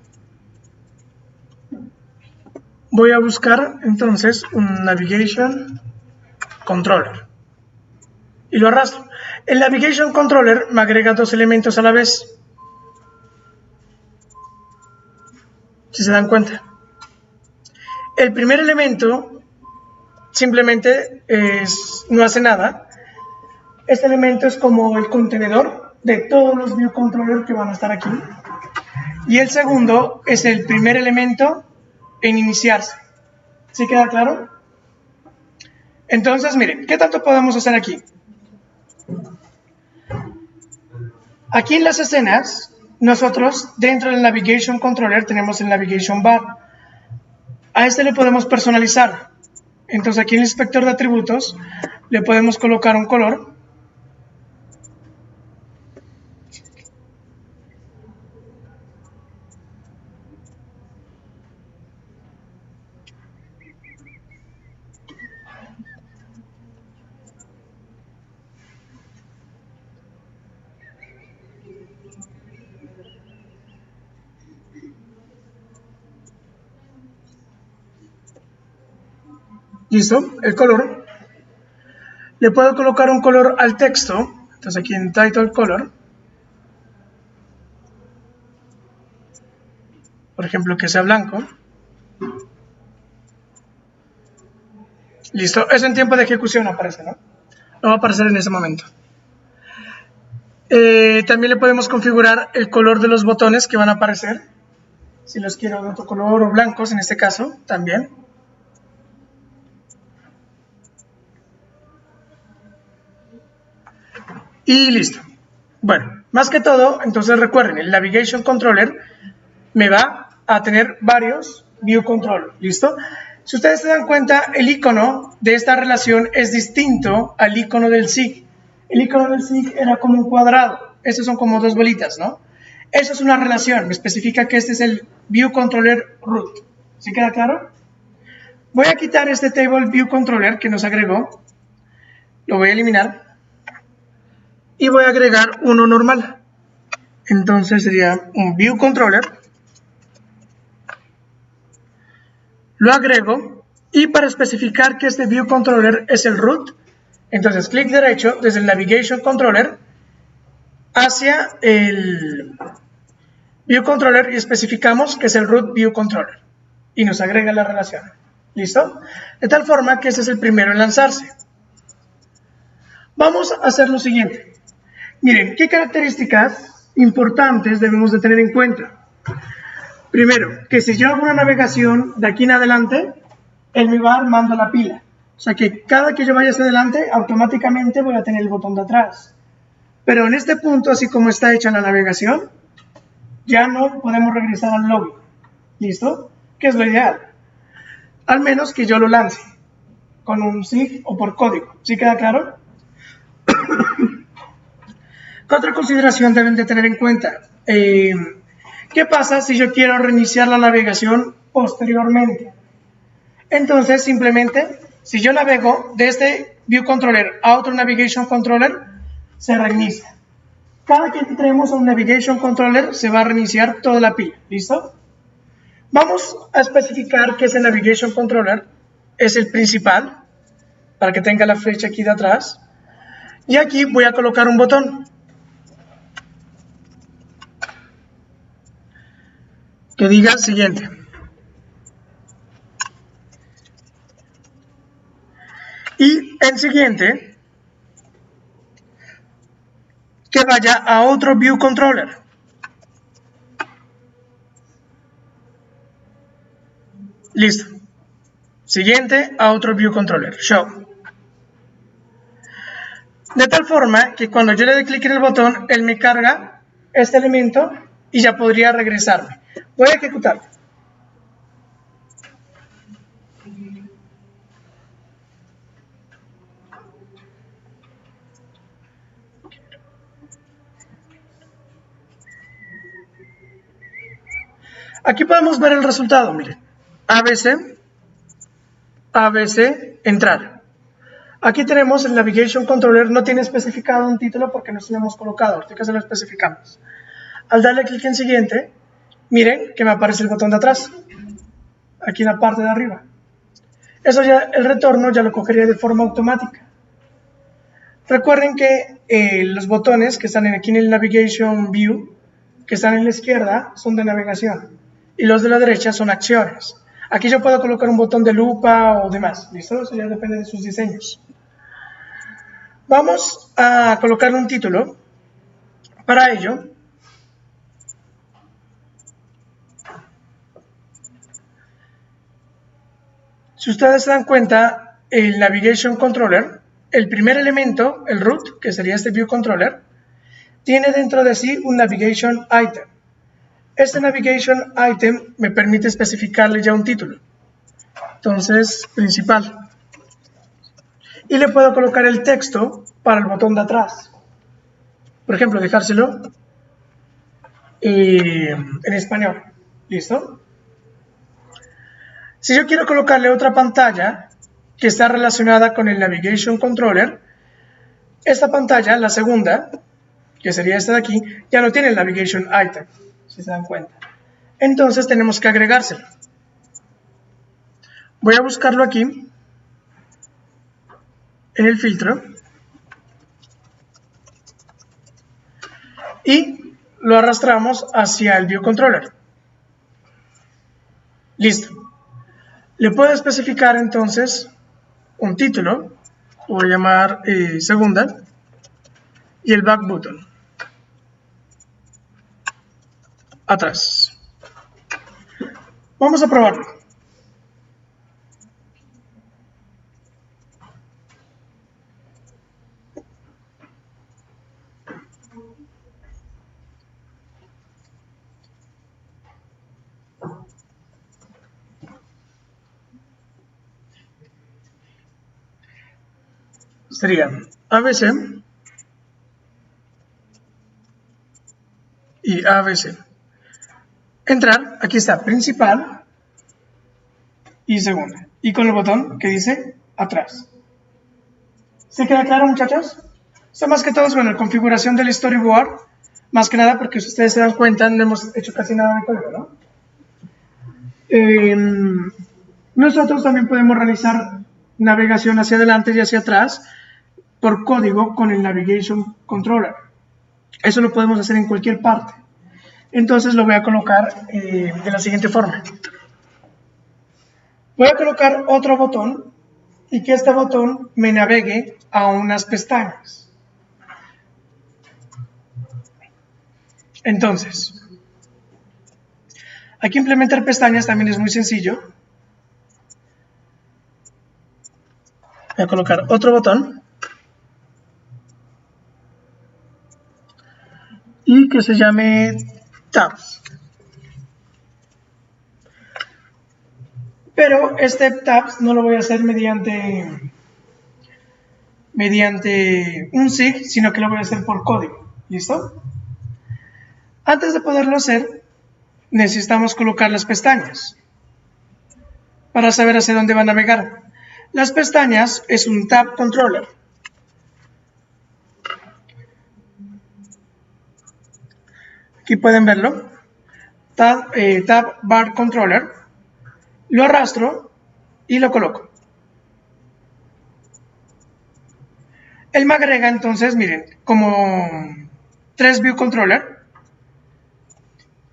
voy a buscar entonces un Navigation Controller y lo arrastro. El Navigation Controller me agrega dos elementos a la vez, si se dan cuenta. El primer elemento simplemente no hace nada. Este elemento es como el contenedor de todos los View Controllers que van a estar aquí. Y el segundo es el primer elemento en iniciarse. ¿Sí queda claro? Entonces, miren, ¿qué tanto podemos hacer aquí? Aquí en las escenas, nosotros dentro del Navigation Controller tenemos el Navigation Bar. A este le podemos personalizar. Entonces aquí en el inspector de atributos le podemos colocar un color. Listo, el color. Le puedo colocar un color al texto. Entonces aquí en Title Color. Por ejemplo, que sea blanco. Listo, eso en tiempo de ejecución aparece, ¿no? No va a aparecer en ese momento. También le podemos configurar el color de los botones que van a aparecer. Si los quiero de otro color o blancos, en este caso, también. Y listo. Bueno, más que todo, entonces recuerden, el Navigation Controller me va a tener varios View Controller, ¿listo? Si ustedes se dan cuenta, el icono de esta relación es distinto al icono del SIG. El icono del SIG era como un cuadrado, estos son como dos bolitas, ¿no? Eso es una relación, me especifica que este es el View Controller Root. ¿Sí queda claro? Voy a quitar este Table View Controller que nos agregó, lo voy a eliminar y voy a agregar uno normal. Entonces sería un View Controller. Lo agrego y para especificar que este View Controller es el root, entonces clic derecho desde el Navigation Controller hacia el View Controller y especificamos que es el root View Controller y nos agrega la relación. ¿Listo? De tal forma que este es el primero en lanzarse. Vamos a hacer lo siguiente. Miren, ¿qué características importantes debemos de tener en cuenta? Primero, que si yo hago una navegación de aquí en adelante, él me va armando la pila. O sea que cada que yo vaya hacia adelante, automáticamente voy a tener el botón de atrás. Pero en este punto, así como está hecha la navegación, ya no podemos regresar al lobby. ¿Listo? Que es lo ideal. Al menos que yo lo lance con un SIG o por código. ¿Sí queda claro? ¿Qué otra consideración deben de tener en cuenta? ¿Qué pasa si yo quiero reiniciar la navegación posteriormente? Entonces, simplemente, si yo navego de este View Controller a otro Navigation Controller, se reinicia. Cada que entremos a un Navigation Controller, se va a reiniciar toda la pila. ¿Listo? Vamos a especificar que ese Navigation Controller es el principal, para que tenga la flecha aquí de atrás. Y aquí voy a colocar un botón que diga siguiente. Y el siguiente, que vaya a otro View Controller. Listo. Siguiente a otro View Controller. Show. De tal forma que cuando yo le dé clic en el botón, él me carga este elemento y ya podría regresarme. Voy a ejecutar. Aquí podemos ver el resultado, miren. ABC, ABC, entrar. Aquí tenemos el Navigation Controller, no tiene especificado un título porque no se lo hemos colocado, ahorita se lo especificamos. Al darle clic en siguiente, miren que me aparece el botón de atrás, aquí en la parte de arriba. Eso ya, el retorno ya lo cogería de forma automática. Recuerden que los botones que están aquí en el Navigation View, que están en la izquierda, son de navegación. Y los de la derecha son acciones. Aquí yo puedo colocar un botón de lupa o demás. ¿Listo? Eso ya depende de sus diseños. Vamos a colocarle un título. Para ello, Si ustedes se dan cuenta, el Navigation Controller, el primer elemento, el root, que sería este View Controller, tiene dentro de sí un Navigation Item. Este Navigation Item me permite especificarle ya un título. Entonces, principal. Y le puedo colocar el texto para el botón de atrás. Por ejemplo, dejárselo en español. ¿Listo? Si yo quiero colocarle otra pantalla que está relacionada con el Navigation Controller, esta pantalla, la segunda, que sería esta de aquí, ya no tiene el Navigation Item, si se dan cuenta. Entonces tenemos que agregárselo. Voy a buscarlo aquí, en el filtro, y lo arrastramos hacia el View Controller. Listo. Le puedo especificar entonces un título, voy a llamar segunda, y el back button. Atrás. Vamos a probarlo. Sería ABC y ABC. Entrar, aquí está, principal y segunda. Y con el botón que dice atrás. ¿Se queda claro, muchachos? Esto más que todo es, bueno, configuración del storyboard. Más que nada porque si ustedes se dan cuenta, no hemos hecho casi nada de código, ¿no? Nosotros también podemos realizar navegación hacia adelante y hacia atrás por código con el Navigation Controller. Eso lo podemos hacer en cualquier parte. Entonces lo voy a colocar de la siguiente forma. Voy a colocar otro botón y que este botón me navegue a unas pestañas. Entonces, aquí implementar pestañas también es muy sencillo. Voy a colocar otro botón y que se llame Tabs. Pero este Tabs no lo voy a hacer mediante un SIG, sino que lo voy a hacer por código. ¿Listo? Antes de poderlo hacer, necesitamos colocar las pestañas para saber hacia dónde va a navegar. Las pestañas es un Tab Controller. Aquí pueden verlo. Tab Bar Controller. Lo arrastro y lo coloco. Él me agrega entonces, miren, como 3 View Controller.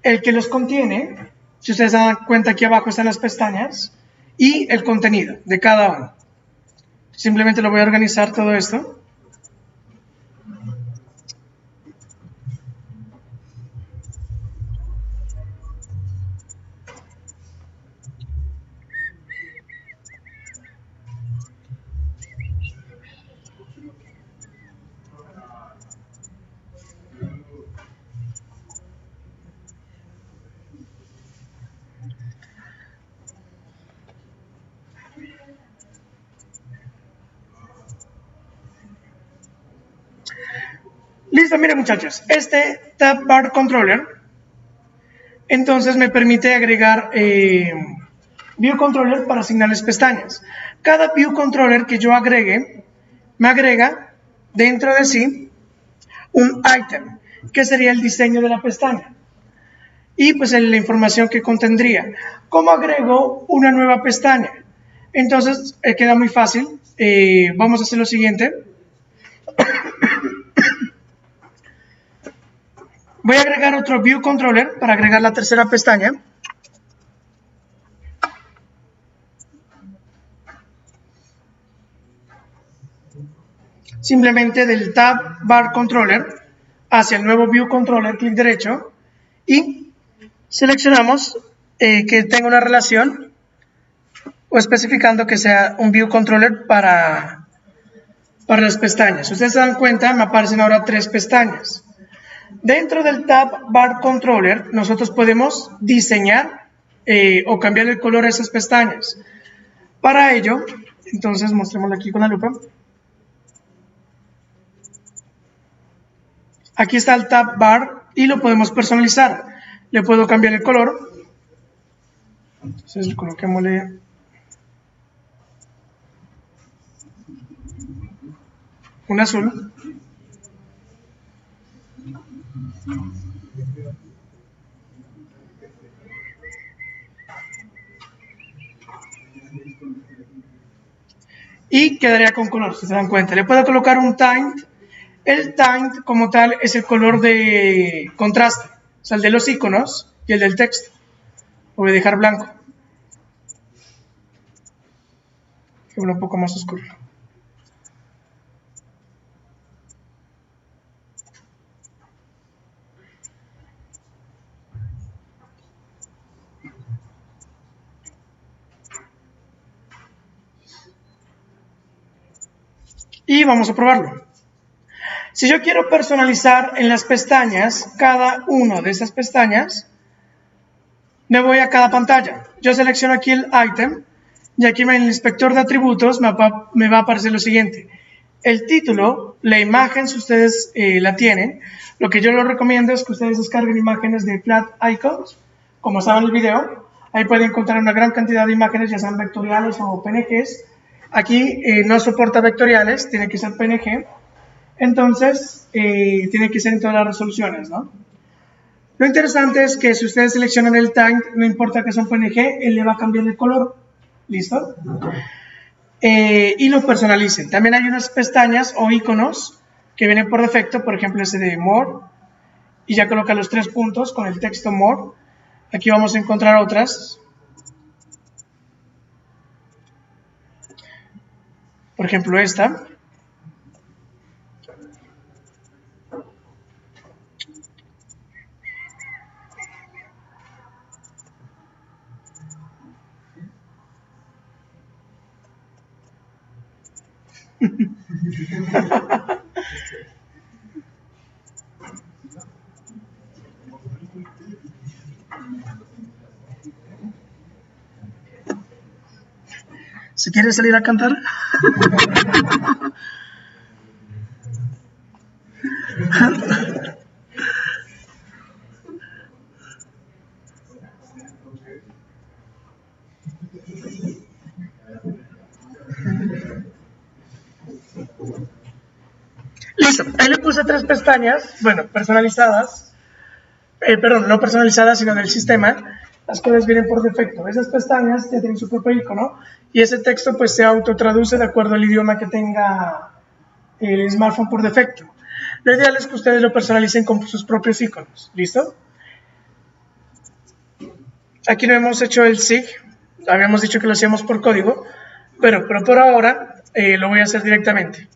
El que los contiene, si ustedes se dan cuenta, aquí abajo están las pestañas y el contenido de cada uno. Simplemente lo voy a organizar todo esto. Listo, miren muchachos, este Tab Bar Controller entonces me permite agregar View Controller para asignarles pestañas. Cada View Controller que yo agregue, me agrega dentro de sí un item, que sería el diseño de la pestaña. Y pues la información que contendría. ¿Cómo agrego una nueva pestaña? Entonces queda muy fácil. Vamos a hacer lo siguiente. Voy a agregar otro View Controller para agregar la tercera pestaña. Simplemente del Tab Bar Controller hacia el nuevo View Controller, clic derecho, y seleccionamos que tenga una relación o especificando que sea un view controller para las pestañas. Si ustedes se dan cuenta, me aparecen ahora 3 pestañas. Dentro del tab bar controller, nosotros podemos diseñar o cambiar el color a esas pestañas. Para ello, entonces mostrémoslo aquí con la lupa. Aquí está el tab bar y lo podemos personalizar. Le puedo cambiar el color. Entonces coloquémosle un azul. Y quedaría con color, si se dan cuenta. Le puedo colocar un tint. El tint como tal es el color de contraste, o sea, el de los iconos y el del texto. Lo voy a dejar blanco. Un poco más oscuro. Y vamos a probarlo. Si yo quiero personalizar en las pestañas, cada una de esas pestañas, me voy a cada pantalla. Yo selecciono aquí el item y aquí en el inspector de atributos me va a aparecer lo siguiente. El título, la imagen, si ustedes la tienen, lo que yo les recomiendo es que ustedes descarguen imágenes de Flat Icons, como estaba en el video. Ahí pueden encontrar una gran cantidad de imágenes, ya sean vectoriales o PNGs. Aquí no soporta vectoriales, tiene que ser PNG. Entonces, tiene que ser en todas las resoluciones, ¿no? Lo interesante es que si ustedes seleccionan el tint, no importa que sea un PNG, él le va a cambiar el color. ¿Listo? Y lo personalicen. También hay unas pestañas o iconos que vienen por defecto, por ejemplo ese de More, y ya coloca los 3 puntos con el texto More. Aquí vamos a encontrar otras. Por ejemplo esta. ¿Se quiere salir a cantar? Listo, ahí le puse 3 pestañas, bueno, personalizadas, perdón, no personalizadas, sino del sistema, las cuales vienen por defecto. Esas pestañas ya tienen su propio icono y ese texto pues se autotraduce de acuerdo al idioma que tenga el smartphone por defecto. Lo ideal es que ustedes lo personalicen con sus propios iconos, ¿listo? Aquí no hemos hecho el SIG, habíamos dicho que lo hacíamos por código, pero por ahora lo voy a hacer directamente.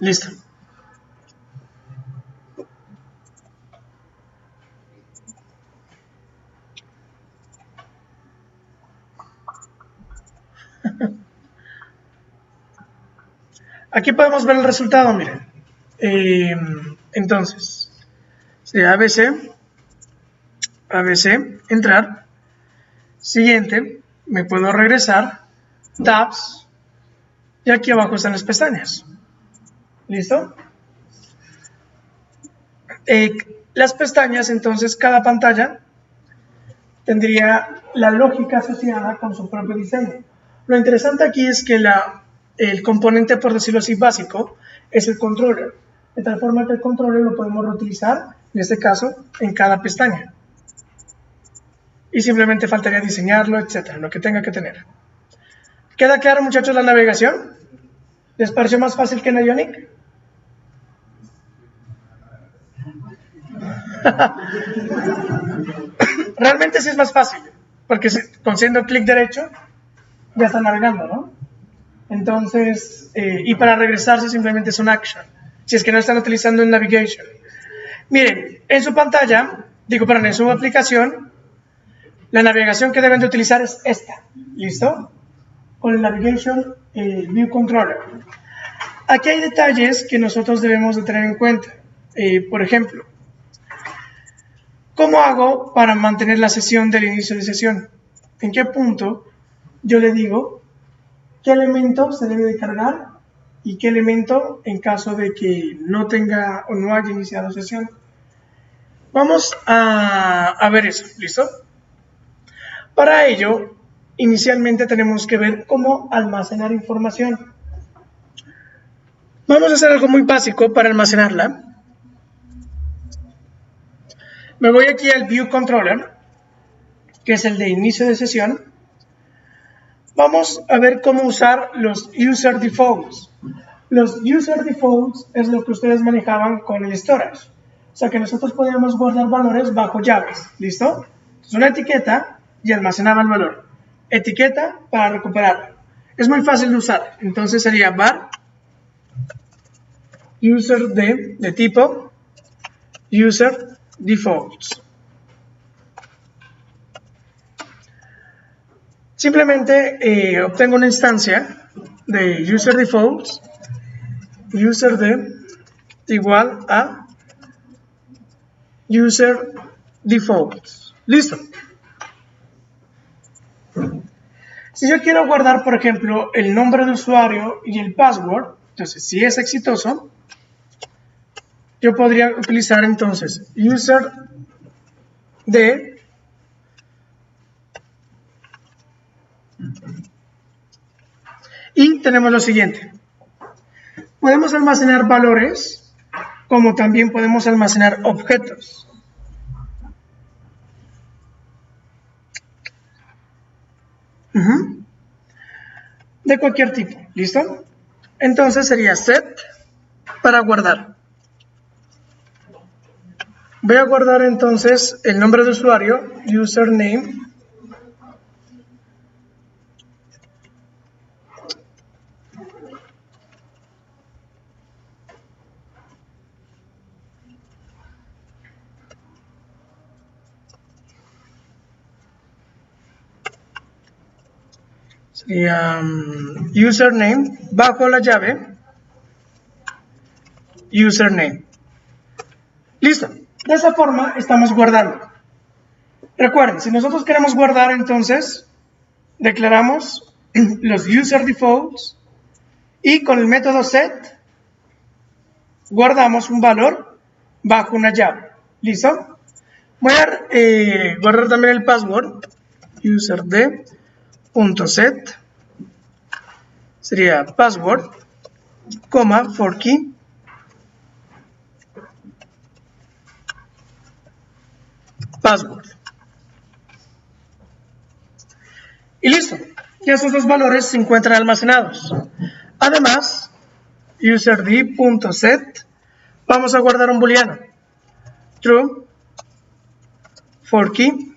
Listo. Aquí podemos ver el resultado, miren. Entonces, ABC, entrar. Siguiente, me puedo regresar, tabs, y aquí abajo están las pestañas. ¿Listo? Las pestañas, entonces, cada pantalla tendría la lógica asociada con su propio diseño. Lo interesante aquí es que el componente, por decirlo así, básico, es el controller. De tal forma que el controller lo podemos reutilizar, en este caso, en cada pestaña. Y simplemente faltaría diseñarlo, etcétera, lo que tenga que tener. ¿Queda claro, muchachos, la navegación? ¿Les pareció más fácil que en Ionic? Realmente sí es más fácil, porque con siendo clic derecho ya está navegando, ¿no? Entonces, y para regresarse simplemente es un action, si es que no están utilizando un navigation. Miren, en su pantalla, en su aplicación, La navegación que deben de utilizar es esta. ¿Listo? Con el Navigation View Controller. Aquí hay detalles que nosotros debemos de tener en cuenta. Por ejemplo, ¿cómo hago para mantener la sesión del inicio de sesión? ¿En qué punto yo le digo qué elemento se debe de cargar y qué elemento en caso de que no tenga o no haya iniciado sesión? Vamos a ver eso, ¿listo? Para ello, inicialmente tenemos que ver cómo almacenar información. Vamos a hacer algo muy básico para almacenarla. Me voy aquí al View Controller, que es el de inicio de sesión. Vamos a ver cómo usar los User Defaults. Los User Defaults es lo que ustedes manejaban con el Storage. O sea que nosotros podíamos guardar valores bajo llaves. ¿Listo? Entonces una etiqueta y almacenaba el valor. Etiqueta para recuperarlo. Es muy fácil de usar. Entonces sería var user de tipo user defaults. Simplemente obtengo una instancia de user defaults, user de igual a user defaults. Listo. Si yo quiero guardar, por ejemplo, el nombre de usuario y el password, entonces si es exitoso, yo podría utilizar entonces user de y tenemos lo siguiente. Podemos almacenar valores, como también podemos almacenar objetos. De cualquier tipo, ¿listo? Entonces sería set para guardar. Voy a guardar entonces el nombre de usuario, username. Sería username bajo la llave username. Listo. De esa forma estamos guardando. Recuerden, si nosotros queremos guardar, entonces declaramos los user defaults y con el método set guardamos un valor bajo una llave. ¿Listo? Voy a guardar también el password userd.set sería password, for key. Password. Y listo. Ya esos dos valores se encuentran almacenados. Además, userd.set vamos a guardar un booleano. True, for key,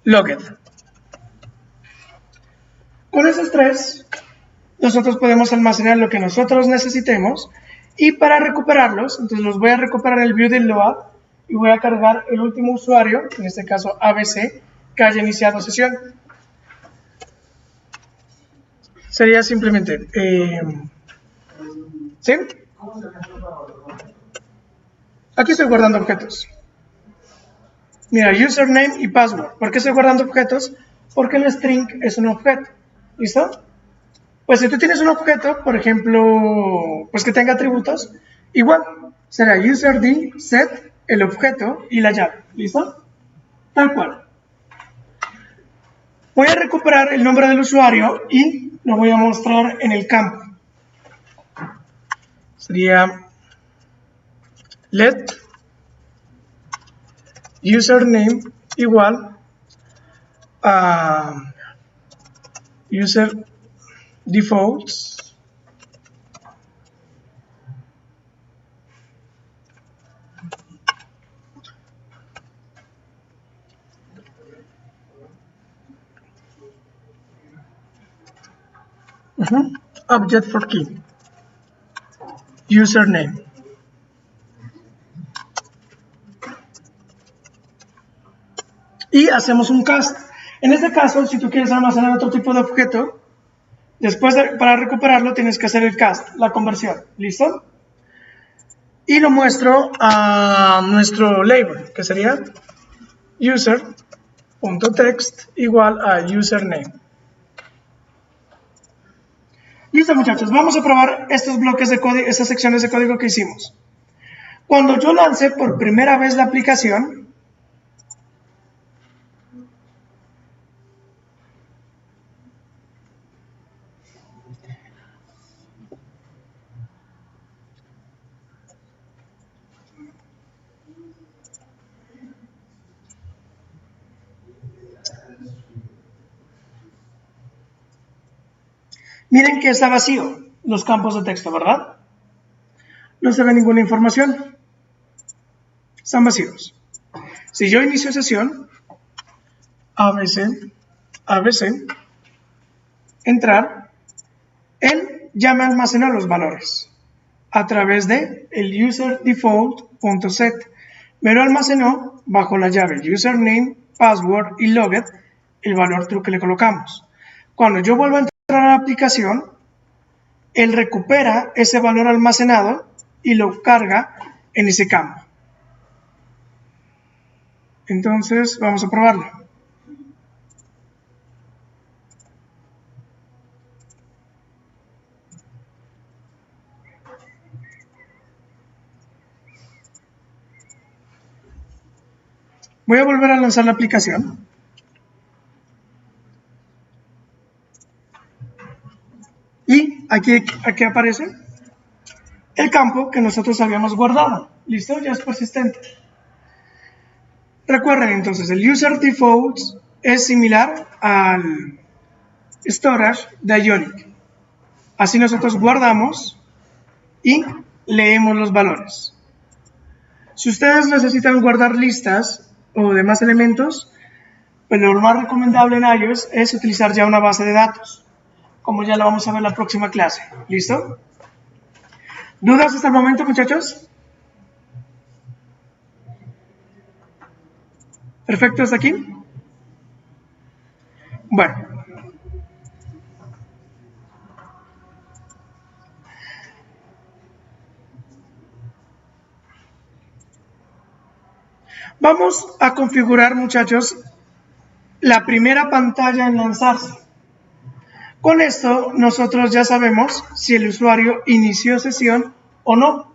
logged. Con esos tres, nosotros podemos almacenar lo que nosotros necesitemos. Y para recuperarlos, entonces los voy a recuperar en el view del load y voy a cargar el último usuario, en este caso ABC, que haya iniciado sesión. Sería simplemente, ¿sí? Aquí estoy guardando objetos. Mira, username y password. ¿Por qué estoy guardando objetos? Porque el string es un objeto. ¿Listo? Pues si tú tienes un objeto, por ejemplo, pues que tenga atributos, igual será userd set, el objeto y la llave. ¿Listo? Tal cual. Voy a recuperar el nombre del usuario y lo voy a mostrar en el campo. Sería let username igual a user defaults object for key username. y hacemos un cast. En este caso, si tú quieres almacenar otro tipo de objeto, para recuperarlo tienes que hacer el cast, la conversión. ¿Listo? Y lo muestro a nuestro label, que sería user.text igual a username. Listo, muchachos, vamos a probar estos bloques de código, estas secciones de código que hicimos. Cuando yo lance por primera vez la aplicación, miren que está vacío los campos de texto, ¿verdad? No se ve ninguna información. Están vacíos. Si yo inicio sesión, ABC, entrar, él ya me almacenó los valores a través de el userDefault.set. Me lo almacenó bajo la llave username, password y logged, el valor true que le colocamos. Cuando yo vuelvo a entrar a la aplicación, él recupera ese valor almacenado y lo carga en ese campo. Entonces vamos a probarlo. Voy a volver a lanzar la aplicación. Y aquí aparece el campo que nosotros habíamos guardado. ¿Listo? Ya es persistente. Recuerden entonces, el userDefault es similar al storage de Ionic. Así nosotros guardamos y leemos los valores. Si ustedes necesitan guardar listas o demás elementos, pues lo más recomendable en iOS es utilizar ya una base de datos, como ya lo vamos a ver en la próxima clase. ¿Listo? ¿Dudas hasta el momento, muchachos? ¿Perfecto hasta aquí? Bueno. Vamos a configurar, muchachos, la primera pantalla en lanzarse. Con esto, nosotros ya sabemos si el usuario inició sesión o no.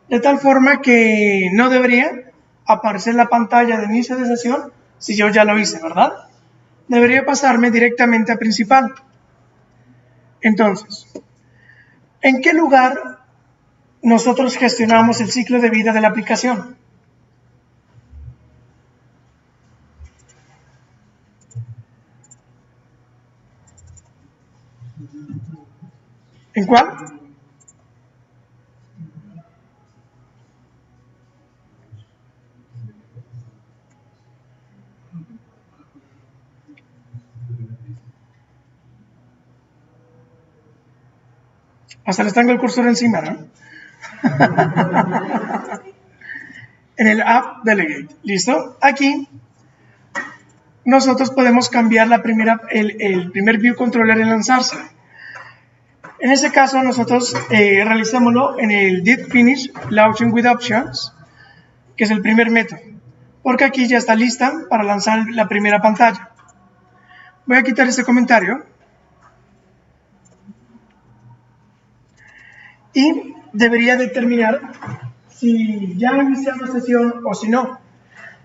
De tal forma que no debería aparecer la pantalla de inicio de sesión si yo ya lo hice, ¿verdad? Debería pasarme directamente a principal. Entonces, ¿en qué lugar nosotros gestionamos el ciclo de vida de la aplicación? ¿En cuál? Hasta les tengo el cursor encima, ¿no? En el App Delegate. ¿Listo? Aquí nosotros podemos cambiar el primer View Controller en lanzarse. En este caso, nosotros realicémoslo en el Did Finish Launching with Options, que es el primer método, porque aquí ya está lista para lanzar la primera pantalla. Voy a quitar este comentario y debería determinar si ya ha iniciado sesión o si no.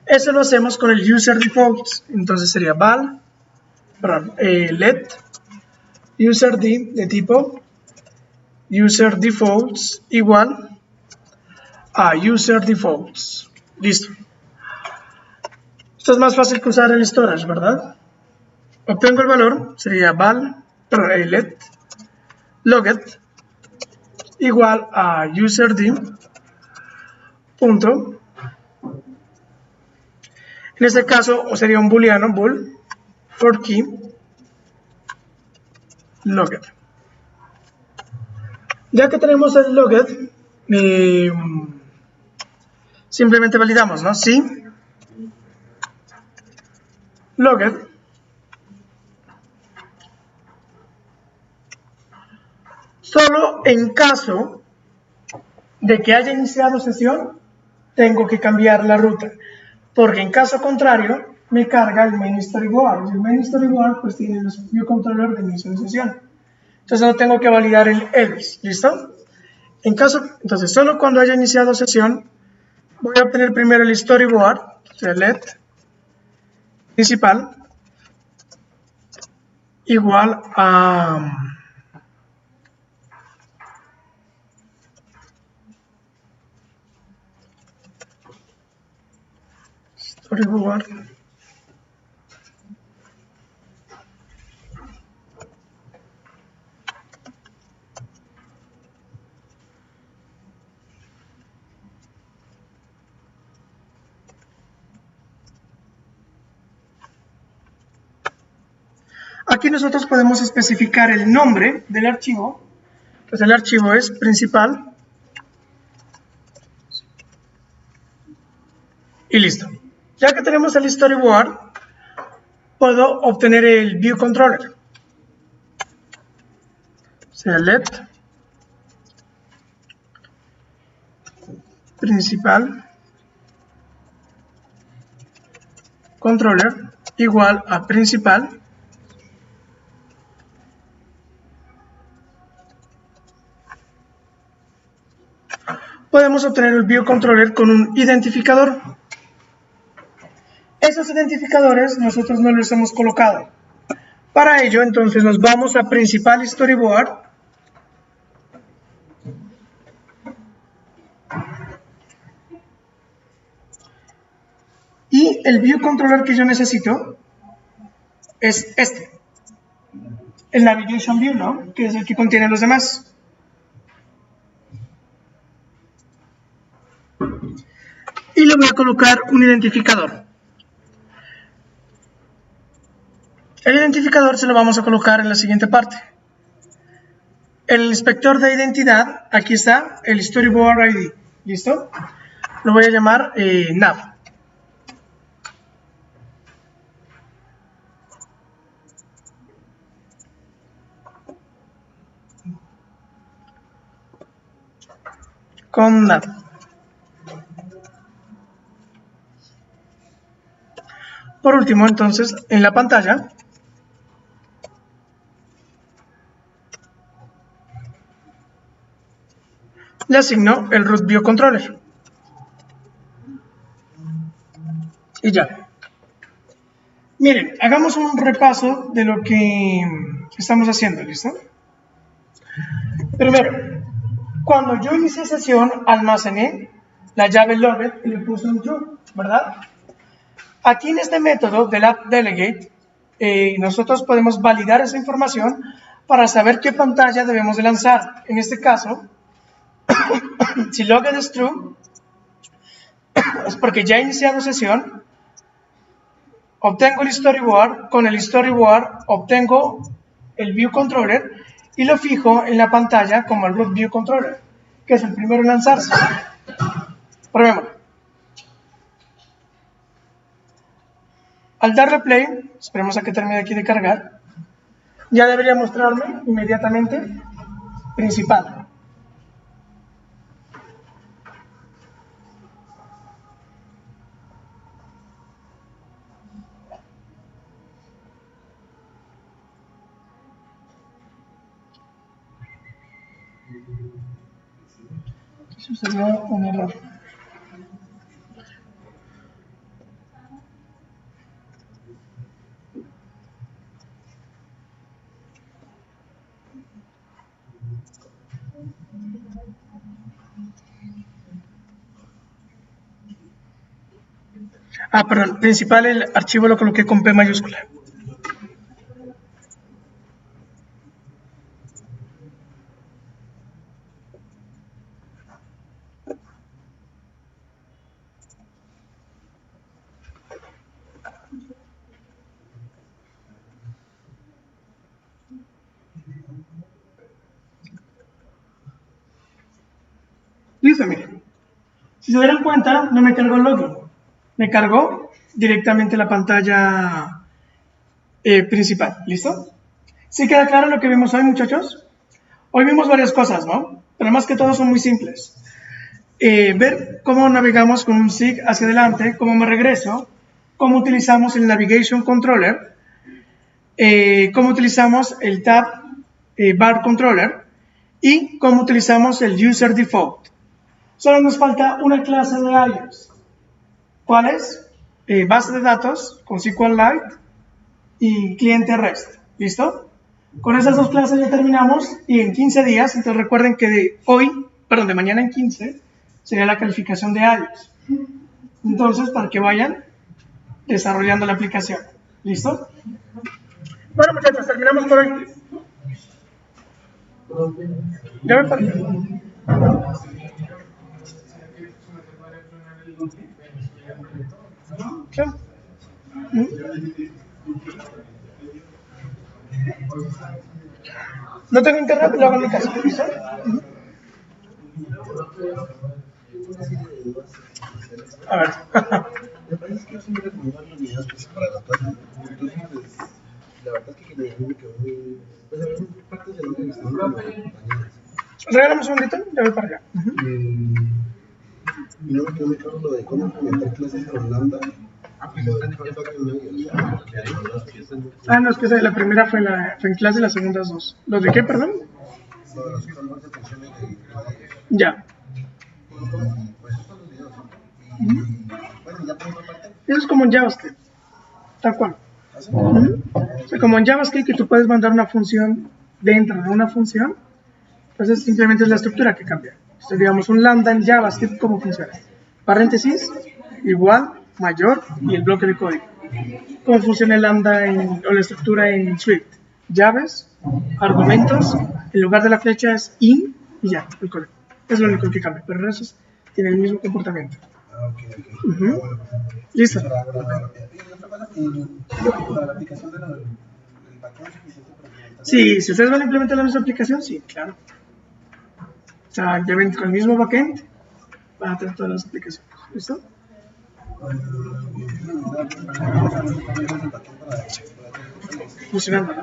Eso lo hacemos con el userDefaults. Entonces sería let userd de tipo userDefaults igual a userDefaults. Listo. Esto es más fácil que usar el storage, ¿verdad? Obtengo el valor, sería let logged igual a userd punto. En este caso, o sería un booleano, bool, for key, logged. Ya que tenemos el logged, simplemente validamos, ¿no? Sí. logged solo en caso de que haya iniciado sesión tengo que cambiar la ruta, porque en caso contrario me carga el main storyboard. El main storyboard pues tiene los view controller de inicio de sesión, entonces no tengo que validar el else. ¿Listo? Entonces solo cuando haya iniciado sesión voy a obtener primero el storyboard, let principal igual a storyboard Aquí nosotros podemos especificar el nombre del archivo. Pues el archivo es principal y listo. Ya que tenemos el storyboard, puedo obtener el view controller. Let principal controller igual a principal podemos obtener el view controller con un identificador. Esos identificadores nosotros no los hemos colocado. Para ello, entonces nos vamos a principal storyboard y el view controller que yo necesito es este, el navigation view, ¿no? Que es el que contiene los demás. Y le voy a colocar un identificador. El identificador se lo vamos a colocar en la siguiente parte. El inspector de identidad, aquí está, el storyboard ID. ¿Listo? Lo voy a llamar nav. Con nav. Por último, entonces, en la pantalla le asigno el root view controller. Y ya. Miren, hagamos un repaso de lo que estamos haciendo, ¿listo? Primero, cuando yo inicié sesión, almacené la llave logged y le puse un true, ¿verdad? Aquí en este método del appDelegate, nosotros podemos validar esa información para saber qué pantalla debemos de lanzar. En este caso, si logged es true, es porque ya he iniciado sesión, obtengo el storyboard, con el storyboard obtengo el view controller y lo fijo en la pantalla como el root view controller, que es el primero en lanzarse. Probémoslo. Al darle play, esperemos a que termine aquí de cargar, ya debería mostrarme inmediatamente principal. Sucedió un error. Perdón, principal, el archivo lo coloqué con P mayúscula. Listo, miren. Si se dieron cuenta, no me cargó el login. Me cargó directamente la pantalla principal. ¿Listo? ¿Sí queda claro lo que vimos hoy, muchachos? Hoy vimos varias cosas, ¿no? Pero más que todo son muy simples. Ver cómo navegamos con un SIG hacia adelante, cómo me regreso, cómo utilizamos el Navigation Controller, cómo utilizamos el Tab Bar Controller y cómo utilizamos el User Default. Solo nos falta una clase de iOS. ¿Cuál es? Base de datos con SQLite y cliente REST. ¿Listo? Con esas dos clases ya terminamos y en 15 días, entonces recuerden que de mañana en 15 sería la calificación de iOS. Entonces, para que vayan desarrollando la aplicación. ¿Listo? Bueno, muchachos, terminamos por hoy. Ya me paré. Claro. No tengo internet, lo hago en mi casa. ¿Listo? A ver. Me parece que yo siempre recomiendo los videos pues, para la clase. Entonces, pues, la verdad es que me quedó muy. Pues, había partes de lo que estaban como acompañadas. Regálame un segundito, ya voy para allá. Y no me quedó muy claro lo de cómo implementar clases con Lambda. Y lo de Factory Media. No, es que la primera fue en clase y las segundas dos. ¿Los de qué, perdón? Lo de los cálculos de funciones de Ya. pues, esos son los videos. Y bueno, ya por otra parte. Eso es como en JavaScript, tal cual. O sea, como en JavaScript que tú puedes mandar una función dentro de una función, entonces simplemente es la estructura que cambia. Entonces, digamos, un lambda en JavaScript, ¿cómo funciona? Paréntesis, igual, mayor y el bloque de código. ¿Cómo funciona el lambda o la estructura en Swift? Llaves, argumentos, en lugar de la flecha es in y ya, el código. Es lo único que cambia, pero el resto tiene el mismo comportamiento. Listo. Y otra cosa, para la aplicación del backend es suficiente para implementar. Sí, si ustedes van a implementar la misma aplicación, sí, claro. O sea, ya ven con el mismo backend, van a tener todas las aplicaciones. ¿Listo? Funcionando, ¿no?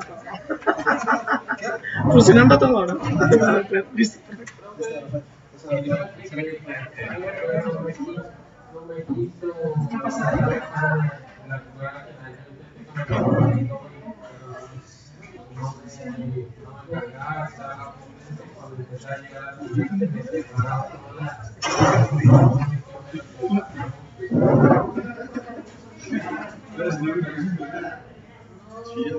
Funcionando todo, ¿no? Listo, perfecto. Sí.